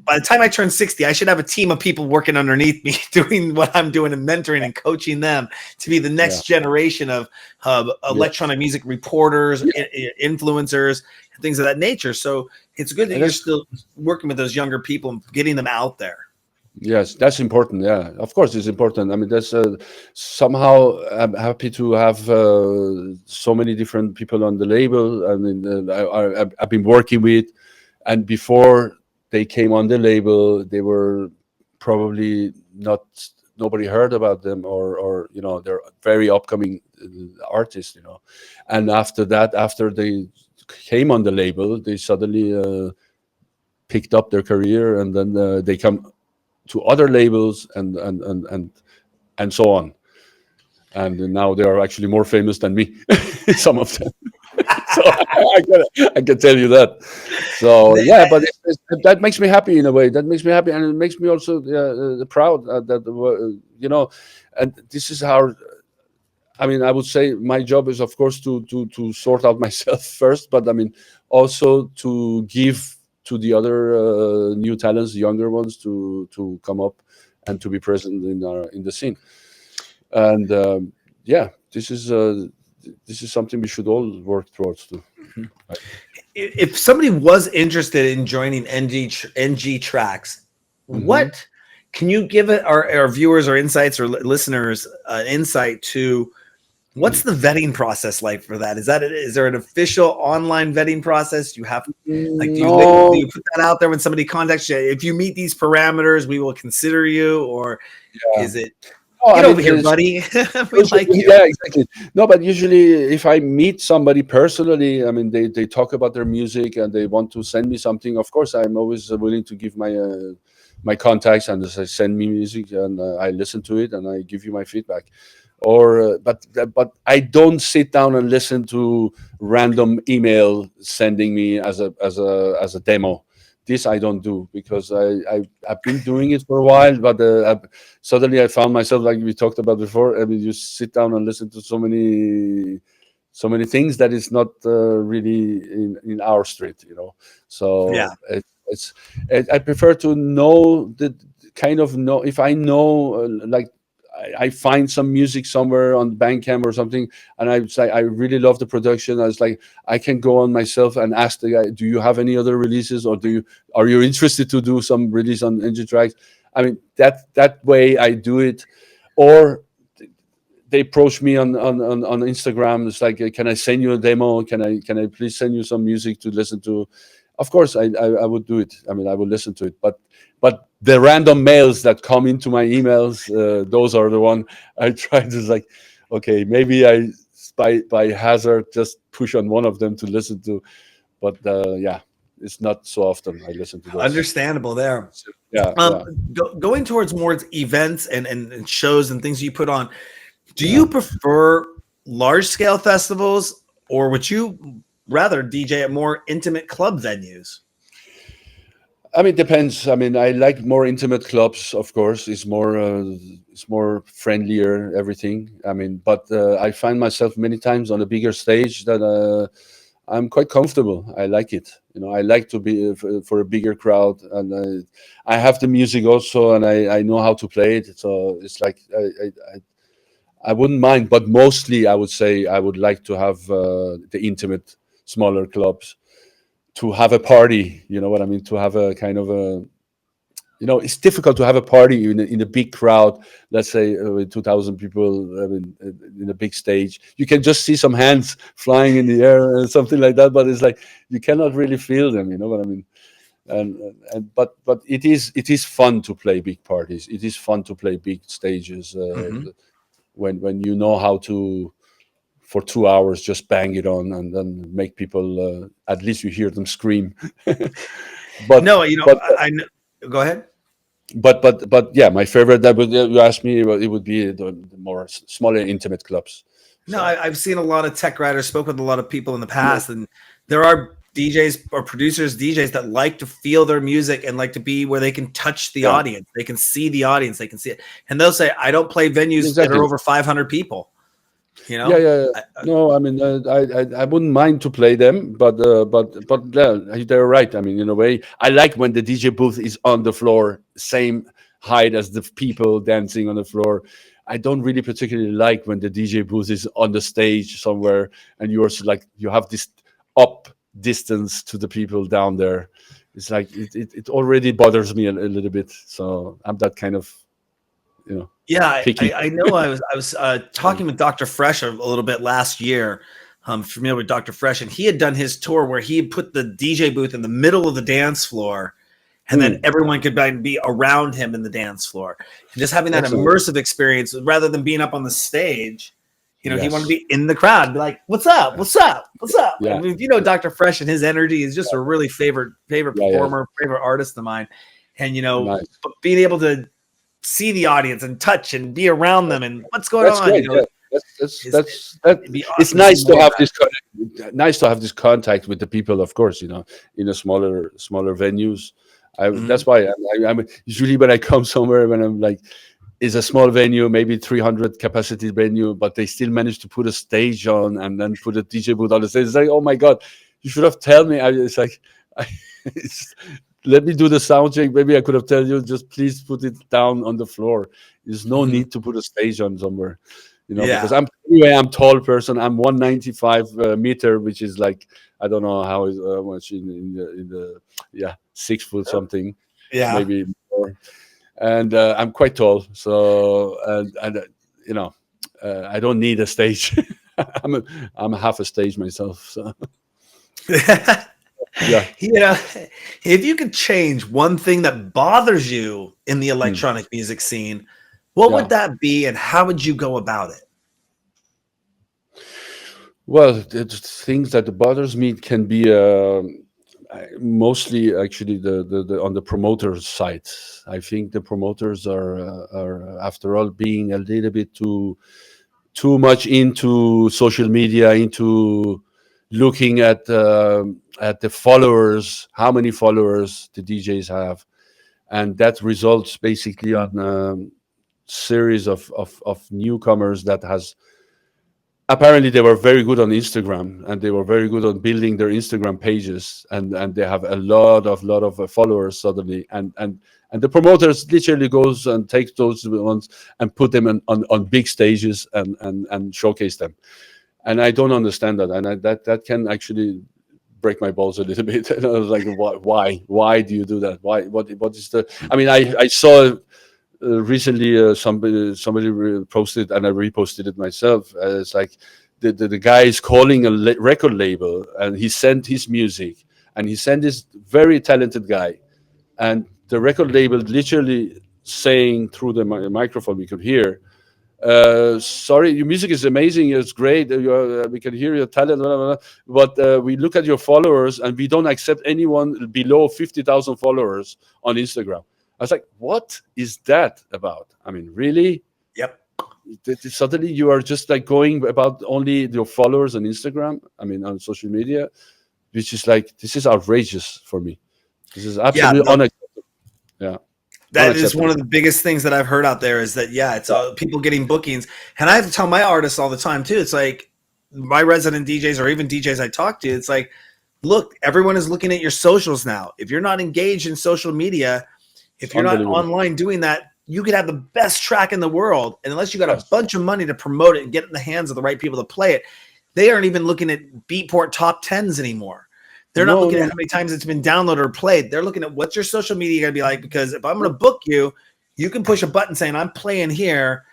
by the time I turn 60, I should have a team of people working underneath me doing what I'm doing and mentoring and coaching them to be the next generation of electronic music reporters, influencers, and things of that nature. So it's good that you're still working with those younger people and getting them out there.
Yes, that's important. Yeah, of course, it's important. I mean, that's somehow I'm happy to have so many different people on the label. I mean, I've been working with, and before they came on the label, they were probably nobody heard about them, or they're very upcoming artists, and after that, after they came on the label, they suddenly picked up their career, and then they come to other labels and so on, and now they are actually more famous than me, some of them. So I can tell you that. So yeah, but that makes me happy in a way. That makes me happy, and it makes me also proud that and this is how. I mean, I would say my job is, of course, to sort out myself first, but I mean also to give to the other new talents, younger ones, to come up and to be present in the scene. And this is something we should all work towards too.
If somebody was interested in joining NG Tracks, what can you give our viewers or insights or listeners insight to? What's the vetting process like for that? Is there an official online vetting process? You have do you put that out there when somebody contacts you? If you meet these parameters, we will consider you, or is it over here, buddy? We like you.
Yeah, exactly. No, but usually if I meet somebody personally, I mean, they talk about their music and they want to send me something. Of course, I'm always willing to give my contacts, and they send me music, and I listen to it and I give you my feedback. But I don't sit down and listen to random email sending me as a demo. This I don't do, because I've been doing it for a while, but suddenly I found myself, like we talked about before. I mean, you sit down and listen to so many things that is not really in our street, So I prefer to know if I know like. I find some music somewhere on Bandcamp or something, and I say I really love the production. I was like, I can go on myself and ask the guy, "Do you have any other releases, or are you interested to do some release on NG Tracks?" I mean, that way I do it, or they approach me on Instagram. It's like, can I send you a demo? Can I please send you some music to listen to? Of course, I would do it. I mean, I would listen to it, but the random mails that come into my emails, those are the one I try to like, okay, maybe I by hazard just push on one of them to listen to, but it's not so often I listen to those.
Understandable there. Going towards more events and shows and things you put on, do you prefer large scale festivals, or would you rather DJ at more intimate club venues?
I mean, it depends. I mean, I like more intimate clubs, of course. It's more friendlier, everything. I mean, but I find myself many times on a bigger stage that I'm quite comfortable. I like it. I like to be for a bigger crowd, and I have the music also, and I know how to play it. So it's like I wouldn't mind, but mostly I would say I would like to have the intimate, smaller clubs, to have a party. You know what I mean? To have a kind of it's difficult to have a party in a big crowd. Let's say with 2,000 people, I mean, in a big stage. You can just see some hands flying in the air and something like that, but it's like you cannot really feel them. You know what I mean? But it is fun to play big parties. It is fun to play big stages. When you know how to, for 2 hours, just bang it on and then make people at least you hear them scream.
But no, I go ahead.
But yeah, my favorite, that would, you asked me, it would be the more smaller intimate clubs.
No, I've seen a lot of tech writers, spoke with a lot of people in the past, and there are DJs or producers, DJs that like to feel their music and like to be where they can touch the audience. They can see the audience. They can see it. And they'll say, I don't play venues that are over 500 people. You
Yeah,
know,
yeah. No, I mean, I wouldn't mind to play them, but yeah, they're right. I mean, in a way, I like when the DJ booth is on the floor, same height as the people dancing on the floor. I don't really particularly like when the DJ booth is on the stage somewhere and you're like you have this up distance to the people down there. It's like it already bothers me a little bit. So I'm that kind of, you know,
yeah,
picky.
I know. I was talking with Dr. Fresh a little bit last year. I'm familiar with Dr. Fresh, and he had done his tour where he had put the DJ booth in the middle of the dance floor, and then
Hmm,
everyone could be around him in the dance floor, and just having that
excellent.
immersive experience rather than being up on the stage. You know, he wanted to
Yes.
be in the crowd, be like, "What's up? What's up? What's up?" I
Yeah.
mean, if you know Dr. Fresh and his energy is just a really favorite
Yeah. Yeah.
performer, favorite artist of mine, and you know,
Nice.
being able to see the audience and touch and be around them and what's going
That's
on, you
great.
know,
Yeah,
is
that.
it'd be
It's
awesome to see
nice to
more of
have
that.
this nice to have this contact with the people. Of course, you know, in a smaller venues.
Mhm.
That's why I'm usually when I come somewhere when I'm like, it's a small venue, maybe 300 capacity venue, but they still manage to put a stage on and then put a DJ booth on the stage. It's like, oh my god, you should have told me. It's like, I, it's, let me do the sound check. Maybe I could have told you, just please put it down on the floor. There's no
Mhm.
need to put a stage on somewhere, you know, because
Yeah.
I'm tall person. I'm 195 meter, which is like I don't know how is much in the yeah 6 foot something,
Yeah.
maybe more, and I'm quite tall, so you know I don't need a stage. I'm a, I'm half a stage myself, so yeah.
You know, if you could change one thing that bothers you in the
Hmm.
electronic music scene, what would
Yeah.
that be and how would you go about it?
Well, the things that bothers me can be mostly actually the on the promoters side. I think the promoters are after all being a little bit too much into social media, into looking at the followers, how many followers the DJs have, and that results basically on a series of newcomers that has apparently they were very good on Instagram and they were very good on building their Instagram pages and they have a lot of followers suddenly and the promoters literally goes and takes those ones and put them on big stages and showcase them, and I don't understand that, and that can actually break my balls a little bit. And I was like, why do you do that? What is the? I mean, I saw recently somebody posted and I reposted it myself. It's like the guy is calling a record label and he sent his music and he sent this very talented guy, and the record label literally saying through the microphone we could hear, sorry, your music is amazing, it's great, we can hear your talent, blah, blah, blah, but we look at your followers and we don't accept anyone below 50,000 followers on Instagram. I was like, what is that about? I mean, really?
Yep.
Suddenly you are just like going about only your followers on Instagram, I mean, on social media, which is like, this is outrageous for me. This is
Yeah.
absolutely unacceptable. Yeah,
That is one
unacceptable.
of the biggest things that I've heard out there is that, yeah, it's
Yeah,
people getting bookings. And I have to tell my artists all the time, too. It's like my resident DJs or even DJs I talk to, it's like, look, everyone is looking at your socials now. If you're not engaged in social media,
it's
if you're not
unbelievable.
online doing that, you could have the best track in the world. And unless you got a
Yes.
bunch of money to promote it and get it in the hands of the right people to play it, they aren't even looking at Beatport top tens anymore. They're not
No,
looking at
no.
how many times it's been downloaded or played. They're looking at what's your social media going to be like, because if I'm going to book you, you can push a button saying I'm playing here,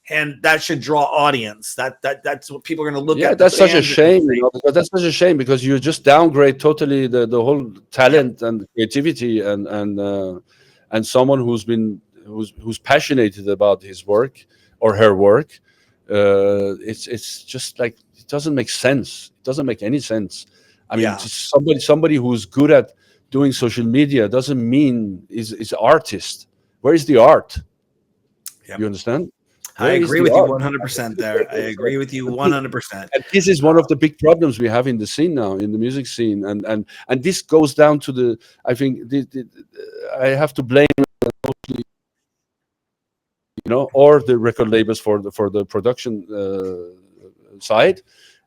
and that should draw audience. That's what people are going to look
Yeah,
at. The
that's such a
fans are going to
shame, you
say,
know, because that's such a shame because you just downgrade totally the whole
"Yep,
talent and creativity and someone who's passionate about his work or her work. It's just like it doesn't make sense. It doesn't make any sense. I mean,
yeah,
just somebody who's good at doing social media doesn't mean is artist. Where is the art?
yep."
You understand?
I
Where is
agree
the
with you
art?
100% there. I agree with you
And thi-
100%.
and this is one of the big problems we have in the scene now, in the music scene, and this goes down to the. I think I have to blame, you know, or the record labels for the production side,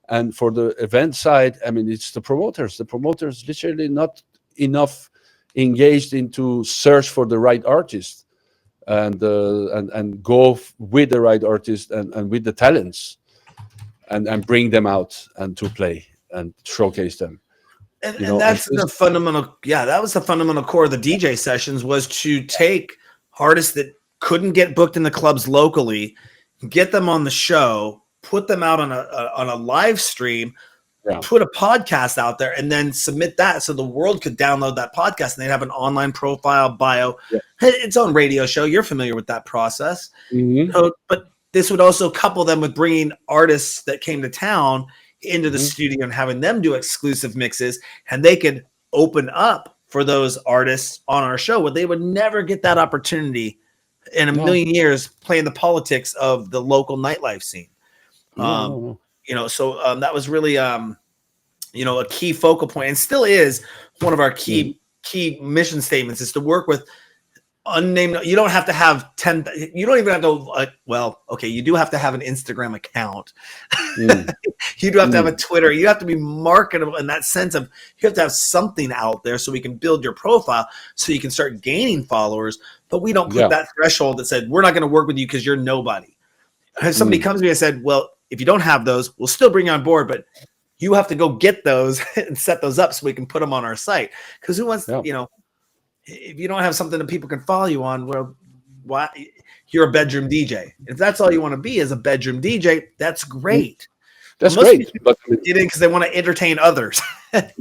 and for the event side, I mean, it's the promoters. The promoters literally not enough engaged into search for the right artist and go with the right artist and with the talents and bring them out and to play and showcase them.
And that's the fundamental, that was the fundamental core of the DJ sessions, was to take artists that couldn't get booked in the clubs locally, get them on the show, put them out on a live stream, put a podcast out there, and then submit that so the world could download that podcast and they'd have an online profile, bio, its own radio show. You're familiar with that process. So, but this would also couple them with bringing artists that came to town into the studio and having them do exclusive mixes, and they could open up for those artists on our show where they would never get that opportunity in a million years playing the politics of the local nightlife scene. So that was really a key focal point, and still is one of our key mission statements, is to work with unnamed. You don't have to have 10. You don't even have to. You do have to have an Instagram account. You do have to have a Twitter. You have to be marketable in that sense of, you have to have something out there so we can build your profile so you can start gaining followers. But we don't put that threshold that said, we're not going to work with you because you're nobody. If somebody comes to me and said, well, if you don't have those, we'll still bring you on board, but you have to go get those and set those up so we can put them on our site. Because who wants, if you don't have something that people can follow you on, well, why? You're a bedroom DJ. If that's all you want to be, as a bedroom DJ, that's great.
That's great, but
get in because they want to entertain others.
But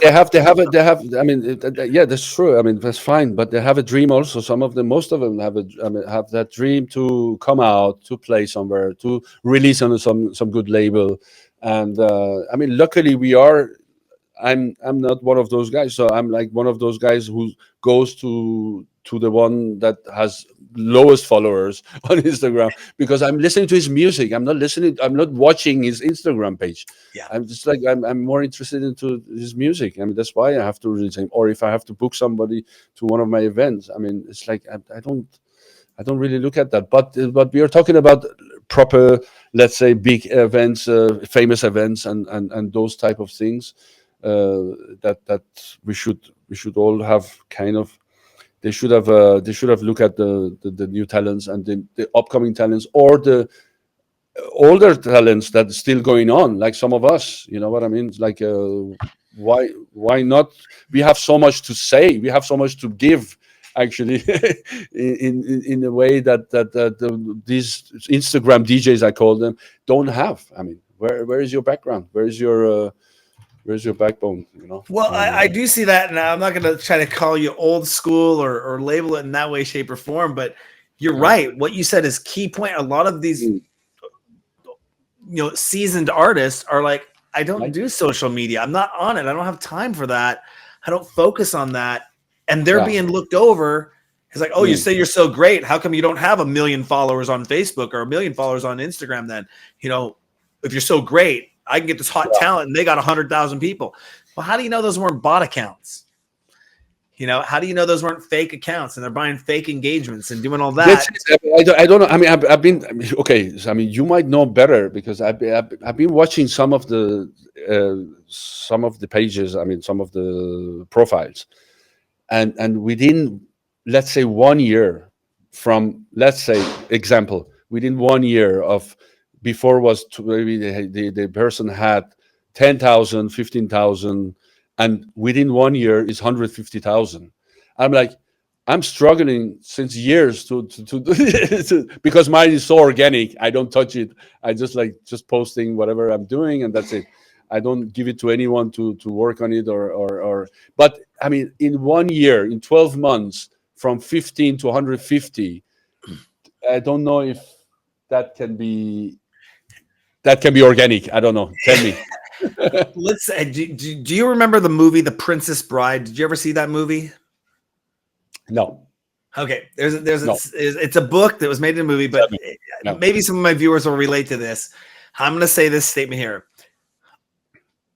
they have. I mean, that's true. I mean, that's fine, but they have a dream also. Most of them have that dream to come out, to play somewhere, to release on some good label. And I mean, luckily we are. I'm not one of those guys, so I'm like one of those guys who goes to the one that has lowest followers on Instagram, because I'm listening to his music. I'm not watching his Instagram page. I'm just like, I'm more interested into his music. I mean, that's why I have to release him. Or if I have to book somebody to one of my events, I mean, it's like I don't really look at that. But we are talking about proper, let's say, big events, famous events, and those type of things. That we should all have kind of. They should have looked at the new talents and the upcoming talents, or the older talents that's still going on, like some of us. You know what I mean? It's like, why not? We have so much to say. We have so much to give, actually, in a way that these Instagram DJs, I call them, don't have. I mean, where is your background? Where's your backbone?
Well, I do see that, and I'm not going to try to call you old school or label it in that way, shape, or form. But you're right. What you said is key point. A lot of these, seasoned artists are like, I don't do social media. I'm not on it. I don't have time for that. I don't focus on that. And they're being looked over. It's like, oh, you say you're so great. How come you don't have 1 million followers on Facebook or 1 million followers on Instagram then? If you're so great, I can get this hot talent and they got 100,000 people. Well, how do you know those weren't bot accounts? How do you know those weren't fake accounts and they're buying fake engagements and doing all that?
I don't know. I mean, I've been okay. I mean, you might know better, because I've been watching some of the pages. I mean, some of the profiles, and within, let's say, 1 year from, let's say, example, within 1 year of, before was maybe the person had 10,000, 15,000, and within 1 year is 150,000. I'm like, I'm struggling since years to because mine is so organic. I don't touch it. I just posting whatever I'm doing, and that's it. I don't give it to anyone to work on it or. But I mean, in 1 year, in 12 months, from 15 to 150, I don't know if that can be organic. I don't know. Tell me.
Let's say, do you remember the movie The Princess Bride? Did you ever see that movie?
No.
Okay. It's a book that was made in a movie, but maybe some of my viewers will relate to this. I'm going to say this statement here.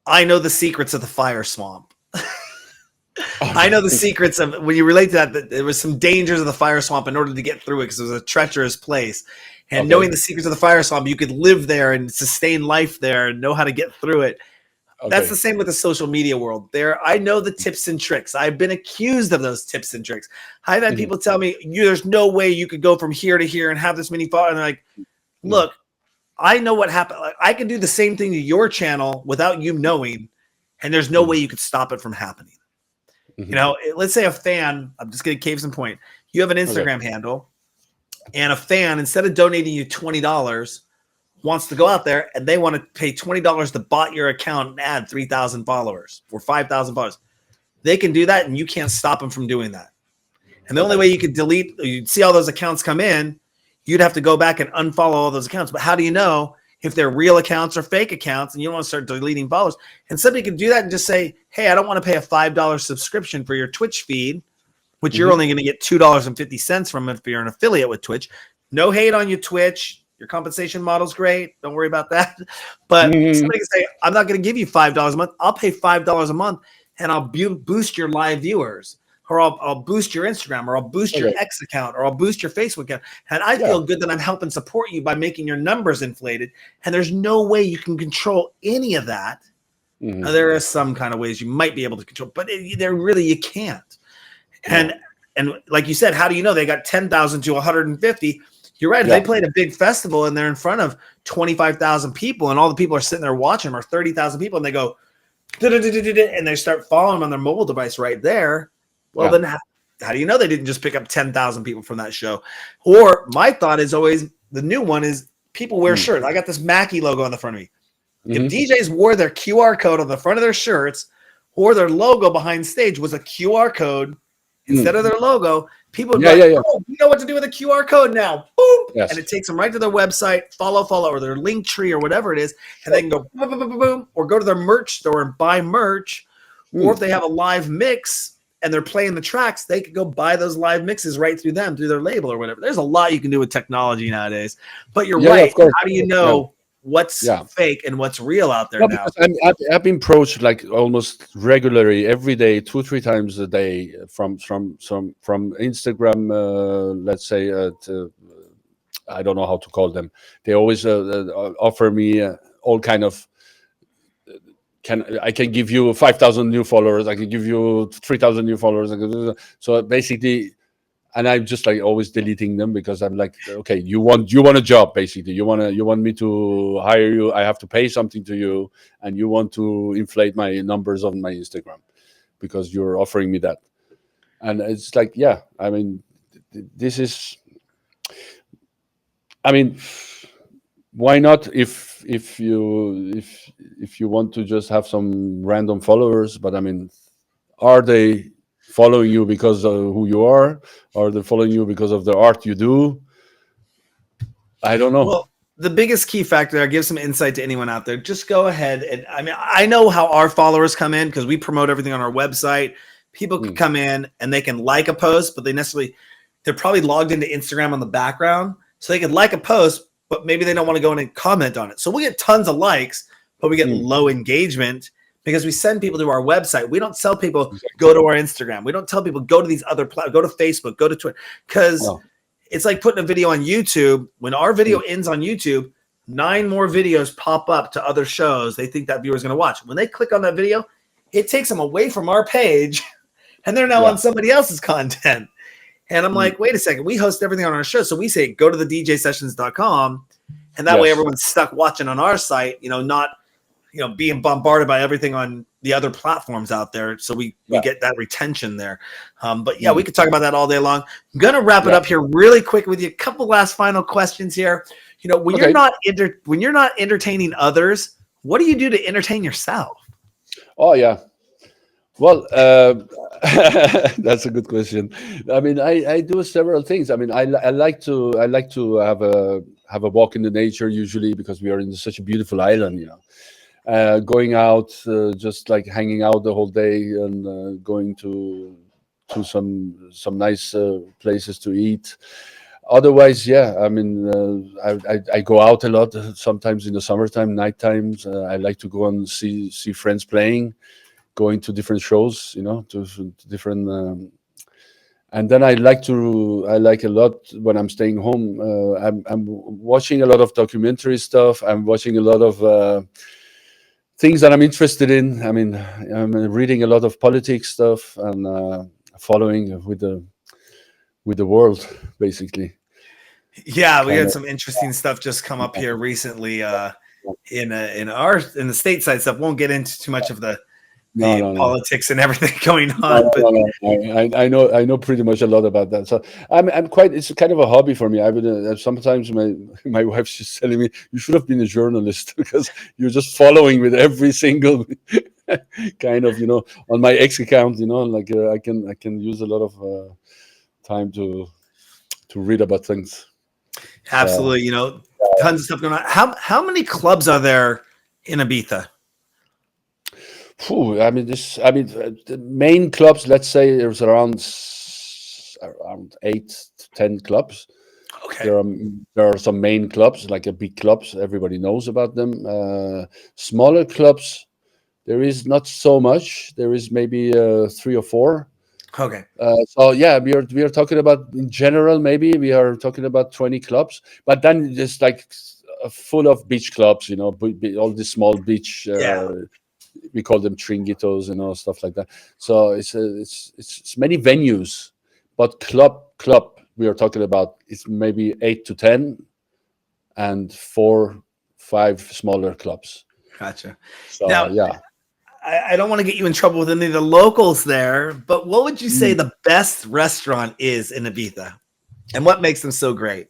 I know the secrets of the fire swamp. I know the secrets of when you relate to that there was some dangers of the fire swamp in order to get through it because it was a treacherous place. And knowing the secrets of the fire swamp, you could live there and sustain life there and know how to get through it. That's the same with the social media world. I know the tips and tricks. I've been accused of those tips and tricks. I've had people tell me, there's no way you could go from here to here and have this many followers. And they're like, look, I know what happened. Like, I can do the same thing to your channel without you knowing, and there's no way you could stop it from happening. You know, let's say a fan, I'm just going to cave some point. You have an Instagram handle, and a fan, instead of donating you $20, wants to go out there and they want to pay $20 to bot your account and add 3,000 followers or 5,000 followers. They can do that, and you can't stop them from doing that. And the only way you could delete, you'd see all those accounts come in, you'd have to go back and unfollow all those accounts. But how do you know if they're real accounts or fake accounts, and you don't want to start deleting followers? And somebody can do that and just say, hey, I don't want to pay a $5 subscription for your Twitch feed, which you're only going to get $2.50 from if you're an affiliate with Twitch. No hate on you, Twitch. Your compensation model's great. Don't worry about that. But somebody can say, I'm not going to give you $5 a month. I'll pay $5 a month, and I'll boost your live viewers, or I'll boost your Instagram, or I'll boost your X account, or I'll boost your Facebook account. And I feel good that I'm helping support you by making your numbers inflated. And there's no way you can control any of that. Now, there are some kind of ways you might be able to control, but there really you can't. And like you said, how do you know they got 10,000 to 150? You're right. If they played a big festival and they're in front of 25,000 people, and all the people are sitting there watching them, or 30,000 people, and they go, and they start following them on their mobile device right there. Well, then how do you know they didn't just pick up 10,000 people from that show? Or my thought is always, the new one is people wear shirts. I got this Mackie logo on the front of me. If DJs wore their QR code on the front of their shirts, or their logo behind stage was a QR code instead of their logo, people would be like, oh, you know what to do with a QR code now. Boom. And it takes them right to their website, follow, or their link tree, or whatever it is. And they can go boom, boom, boom, boom, or go to their merch store and buy merch. Or if they have a live mix and they're playing the tracks, they could go buy those live mixes right through them, through their label or whatever. There's a lot you can do with technology nowadays. But you're right. How do you know what's fake and what's real out there now?
I've been approached like almost regularly every day, 2-3 times a day from Instagram. Let's say I don't know how to call them. They always offer me all kind of. I can give you 5,000 new followers. I can give you 3,000 new followers. So basically, and I'm just like always deleting them, because I'm like, okay, you want a job, basically. You want me to hire you. I have to pay something to you, and you want to inflate my numbers on my Instagram because you're offering me that. And it's like, I mean, this is. I mean, why not if you want to just have some random followers? But I mean, are they following you because of who you are? Are they following you because of the art you do? I don't know.
Well, the biggest key factor, I'll give some insight to anyone out there. Just go ahead. And I mean, I know how our followers come in because we promote everything on our website. People can come in and they can like a post, but they're probably logged into Instagram on the background. So they could like a post, but maybe they don't want to go in and comment on it. So we get tons of likes, but we get low engagement because we send people to our website. We don't tell people go to our Instagram. We don't tell people go to these other platforms, go to Facebook, go to Twitter, because it's like putting a video on YouTube. When our video ends on YouTube, 9 more videos pop up to other shows they think that viewer is going to watch. When they click on that video, it takes them away from our page, and they're now on somebody else's content. And I'm like, wait a second, we host everything on our show. So we say, go to the djsessions.com. And that way everyone's stuck watching on our site, not, being bombarded by everything on the other platforms out there. So we get that retention there. But we could talk about that all day long. I'm going to wrap it up here really quick with you. A couple last final questions here. When you're not entertaining others, what do you do to entertain yourself?
Oh, yeah. Well, that's a good question. I mean, I do several things. I mean, I like to have a walk in the nature usually, because we are in such a beautiful island. Going out, just like hanging out the whole day, and going to some nice places to eat. Otherwise, I mean, I go out a lot. Sometimes in the summertime, night times, I like to go and see friends playing. going to different shows, to different. And then I like a lot when I'm staying home. I'm watching a lot of documentary stuff. I'm watching a lot of things that I'm interested in. I mean, I'm reading a lot of politics stuff and following with the world, basically.
Yeah, we had some interesting stuff just come up here recently in the stateside stuff. Won't get into too much of the politics and everything going on.
I know pretty much a lot about that. So I'm quite. It's kind of a hobby for me. I would sometimes my wife, she's telling me, you should have been a journalist because you're just following with every single kind of on my X account. Like I can use a lot of time to read about things.
Absolutely, tons of stuff going on. How many clubs are there in Ibiza?
I mean, the main clubs. Let's say there's around 8 to 10 clubs.
Okay.
There are some main clubs, like big clubs. Everybody knows about them. Smaller clubs, there is not so much. There is maybe 3 or 4.
Okay.
So yeah, we are talking about, in general, maybe we are talking about 20 clubs, but then just like full of beach clubs, all the small beach. We call them tringuitos, stuff like that. So it's many venues, but club we are talking about, it's maybe 8 to 10, and 4, 5 smaller clubs.
Gotcha.
So
now,
yeah.
I don't want to get you in trouble with any of the locals there, but what would you say the best restaurant is in Ibiza, and what makes them so great?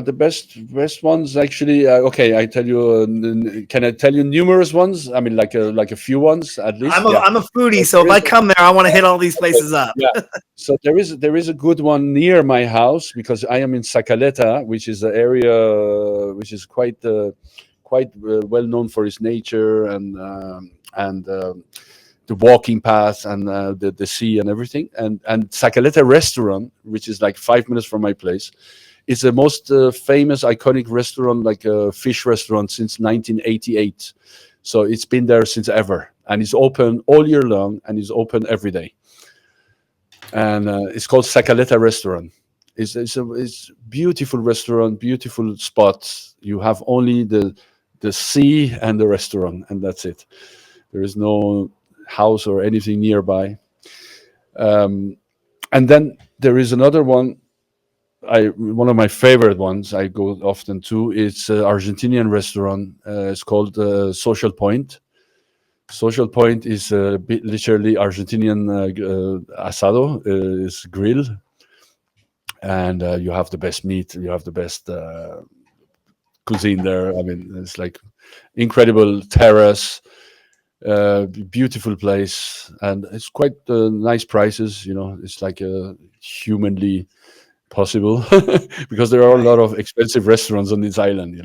The best ones, actually. Okay, I tell you. Can I tell you numerous ones? I mean, like a few ones at least.
I'm a foodie, so if I come there, I want to hit all these places up.
Yeah. So there is a good one near my house, because I am in Sacaleta, which is an area which is quite well known for its nature and the walking path and the sea and everything. And Sacaleta restaurant, which is like 5 minutes from my place, is the most famous, iconic restaurant, like a fish restaurant, since 1988. So it's been there since ever, and it's open all year long, and it's open every day. And it's called Sacaleta Restaurant. It's beautiful restaurant, beautiful spot. You have only the sea and the restaurant, and that's it. There is no house or anything nearby. And then there is another one. One of my favorite ones I go often to. It's an Argentinian restaurant. It's called Social Point. Social Point is literally Argentinian asado. Is grill, and you have the best meat. You have the best cuisine there. I mean, it's like incredible terrace. Beautiful place, and it's quite nice prices. It's like humanly possible because there are a lot of expensive restaurants on this island.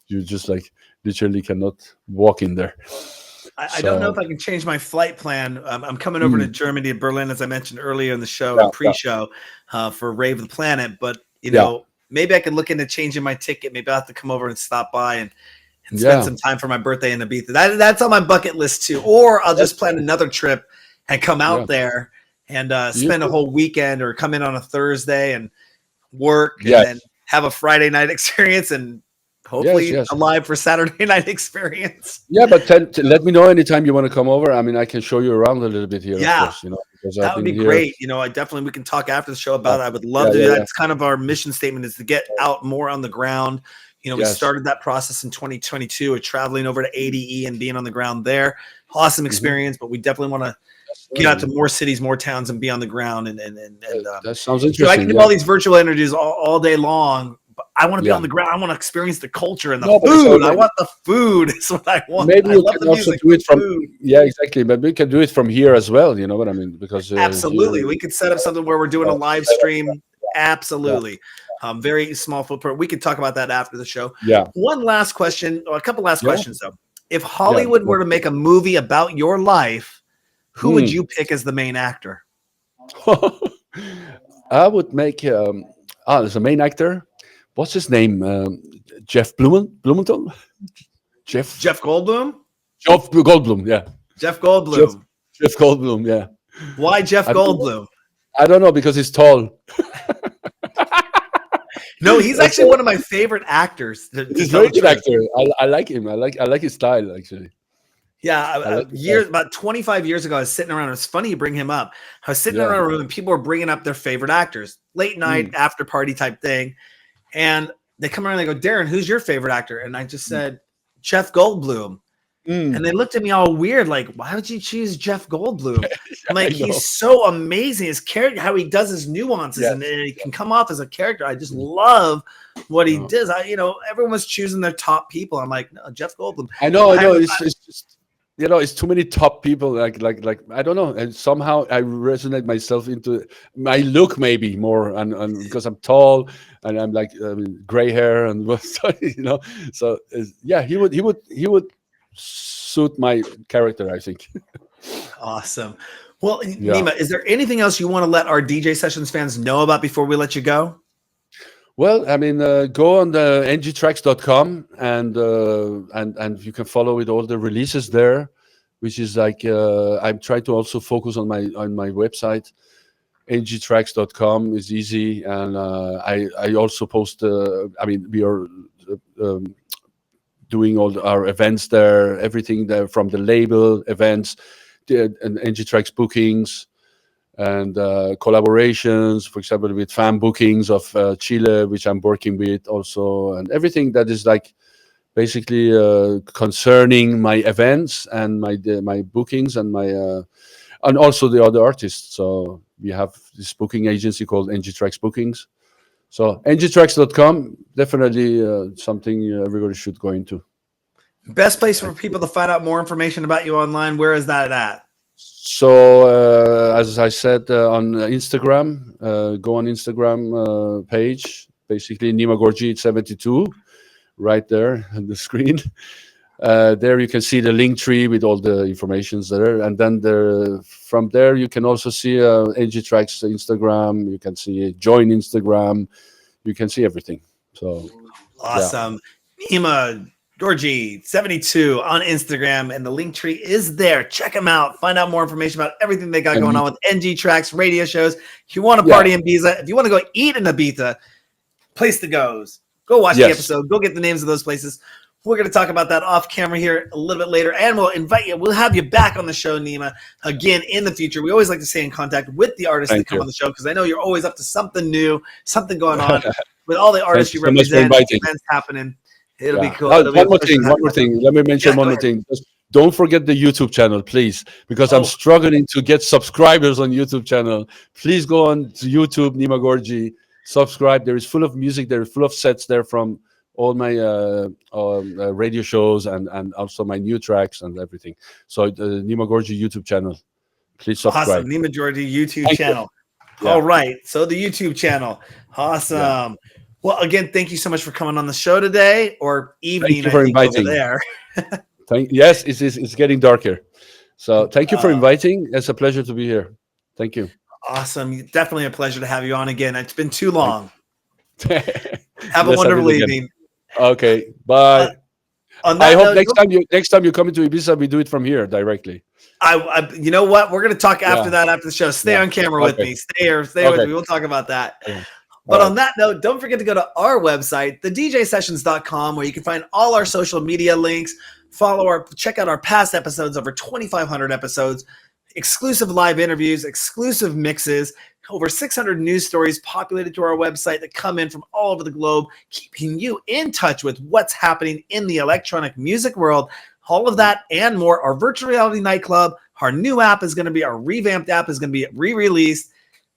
You just like literally cannot walk in there.
I don't know if I can change my flight plan. I'm coming over to Germany, to Berlin, as I mentioned earlier in the show and pre-show for Rave the Planet. But maybe I could look into changing my ticket. Maybe I'll have to come over and stop by and spend some time for my birthday in Ibiza. That's on my bucket list too. Or I'll just plan another trip and come out there and spend a whole weekend, or come in on a Thursday and work and then have a Friday night experience, and hopefully alive for Saturday night experience.
Yeah, but let me know anytime you want to come over. I mean, I can show you around a little bit here.
Yeah,
of course, because
that would be great. We can talk after the show about it. I would love to do that. It's kind of our mission statement, is to get out more on the ground. We started that process in 2022 of traveling over to ADE and being on the ground there. Awesome experience, but we definitely want to get out to more cities, more towns, and be on the ground. And
that sounds interesting.
I can do all these virtual interviews all day long, but I want to be on the ground. I want to experience the culture and the food. I want the food. Is what I want.
Maybe we can also do it from exactly. But we can do it from here as well. You know what I mean? Because
absolutely, we could set up something where we're doing a live stream. Absolutely. Very small footprint. We could talk about that after the show.
Yeah.
One last question, or a couple last questions though. If Hollywood were to make a movie about your life, who would you pick as the main actor?
I would make as a main actor. What's his name? Jeff Blumenthal? Jeff
Goldblum?
Jeff Goldblum, yeah.
Jeff Goldblum.
Jeff Goldblum, yeah.
Why Jeff Goldblum?
I don't know, because he's tall.
No, he's actually one of my favorite actors.
He's a very good actor. I like him. I like his style, actually.
Yeah, about 25 years ago, I was sitting around. It's funny you bring him up. I was sitting around a room and people were bringing up their favorite actors, late night, after party type thing. And they come around and they go, Darren, who's your favorite actor? And I just said, Jeff Goldblum. And they looked at me all weird, like, why would you choose Jeff Goldblum? I'm like, he's so amazing. His character, how he does his nuances, and he can come off as a character. I just love what he does. Everyone was choosing their top people. I'm like, no, Jeff Goldblum.
I know. It's just, it's too many top people. Like I don't know. And somehow I resonate myself into my look, maybe more, and because I'm tall and I'm like gray hair and So he would suit my character, I think.
Awesome. Well, Nima, is there anything else you want to let our DJ Sessions fans know about before we let you go?
Well, I mean, go on the ngtracks.com and you can follow with all the releases there, which is like I'm trying to also focus on my website. ngtracks.com is easy, and I also post. We are doing all our events there, everything there from the label events, and ngtracks bookings, and collaborations, for example, with fan bookings of Chile, which I'm working with also, and everything that is like basically concerning my events and my bookings and my and also the other artists. So we have this booking agency called ngtracks bookings. So ngtracks.com, definitely something everybody should go into. Best
place for people to find out more information about you online, where is that at?
So as I said, on Instagram, go on Instagram page, basically Nima Gorji 72, right there on the screen. There you can see the link tree with all the informations there, and then from there you can also see ngtracks Instagram. You can see join Instagram. You can see everything. So
awesome. Nima Gorji 72 on Instagram, and the link tree is there. Check them out. Find out more information about everything they got going on with ngtracks radio shows. If you want to party in Ibiza, if you want to go eat in Ibiza, place to go watch the episode. Go get the names of those places. We're going to talk about that off camera here a little bit later, and we'll invite you. We'll have you back on the show, Nima, again in the future. We always like to stay in contact with the artists that come on the show, because I know you're always up to something new, something going on with all the artists you represent, events happening. It'll be cool.
One more thing. Let me mention one more thing. Just don't forget the YouTube channel, please, because I'm struggling to get subscribers on YouTube channel. Please go on to YouTube, Nima Gorji, subscribe. There is full of music. There is full of sets there from all my radio shows and also my new tracks and everything. So the Nima Gorji YouTube channel, please subscribe.
Awesome, Nima Gorji YouTube channel. All right, so the YouTube channel. Awesome. Yeah. Well, again, thank you so much for coming on the show today, or evening.
Thank you for inviting.
Over
there. Yes, it's getting darker. So thank you for inviting. It's a pleasure to be here. Thank you.
Awesome. Definitely a pleasure to have you on again. It's been too long. Have a wonderful evening.
Okay, bye. I hope next time you come into Ibiza, we do it from here directly.
You know what? We're going to talk after that, after the show. Stay on camera with me. Stay with me. We'll talk about that. But on that note, don't forget to go to our website, thedjsessions.com, where you can find all our social media links. Check out our past episodes, over 2,500 episodes, exclusive live interviews, exclusive mixes, over 600 news stories populated to our website that come in from all over the globe, keeping you in touch with what's happening in the electronic music world. All of that and more. Our virtual reality nightclub, our new app is going to be, our revamped app is going to be re-released,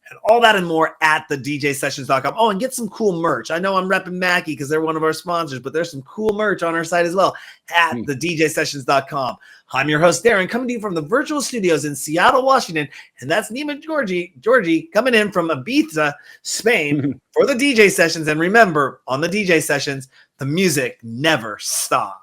and all that and more at thedjsessions.com. Oh, and get some cool merch. I know I'm repping Mackie because they're one of our sponsors, but there's some cool merch on our site as well at thedjsessions.com. I'm your host, Darren, coming to you from the virtual studios in Seattle, Washington, and that's Nima Gorji coming in from Ibiza, Spain for the DJ Sessions. And remember, on the DJ Sessions, the music never stops.